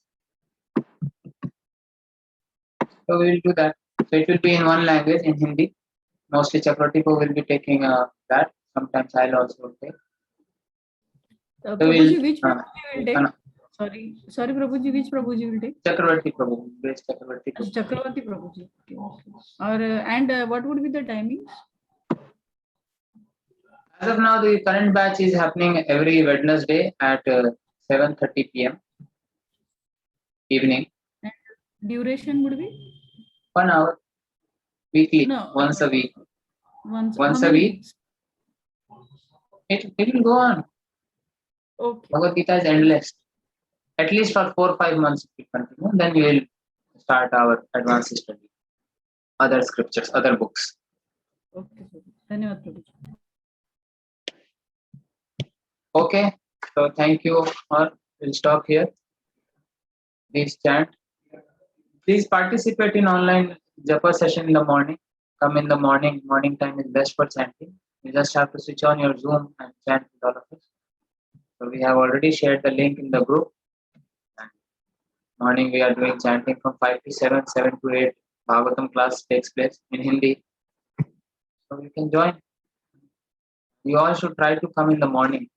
So we will do that. So it will be in one language, in Hindi. Mostly Chakravarti will be taking that. Sometimes I'll also take. So Prabhuji, we'll, which Prabhuji will take? no. Sorry, Prabhuji, which Prabhuji will take? Chakravarti Prabhu, Grace Chakravarti Prabhu. Chakravarti Prabhuji. Okay. Or and what would be the timing? As of now, the current batch is happening every Wednesday at 7:30 p.m. evening. And duration would be? 1 hour weekly, No, once a week. Once a week. It will go on. Okay. Bhagavad Gita is endless. At least for 4 or 5 months it will continue. Then we will start our advanced study. Other scriptures, other books. Okay. Dhanyavad Prabhuji. Okay. So thank you. Or we'll stop here. Please chant. Please participate in online japa session in the morning. Come in the morning. Morning time is best for chanting. You just have to switch on your Zoom and chant with all of us. So we have already shared the link in the group. And morning we are doing chanting from 5 to 7, 7 to 8. Bhagavatam class takes place in Hindi. So you can join. We all should try to come in the morning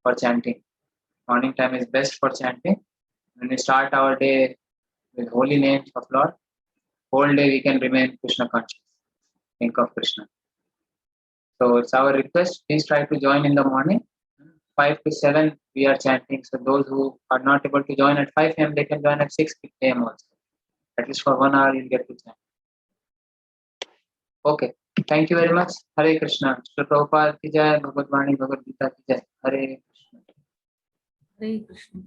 for chanting. Morning time is best for chanting. When we start our day with holy names of Lord, whole day we can remain Krishna conscious. Think of Krishna. So it's our request. Please try to join in the morning. 5 to 7 we are chanting. So those who are not able to join at 5 a.m. they can join at 6 a.m. also. At least for 1 hour you'll get to chant. Okay. Thank you very much. Hare Krishna. Shri Prabhupada ki jai. Bhagavad Vani, Bhagavad Gita ki jai. Hare Krishna. Hare Krishna.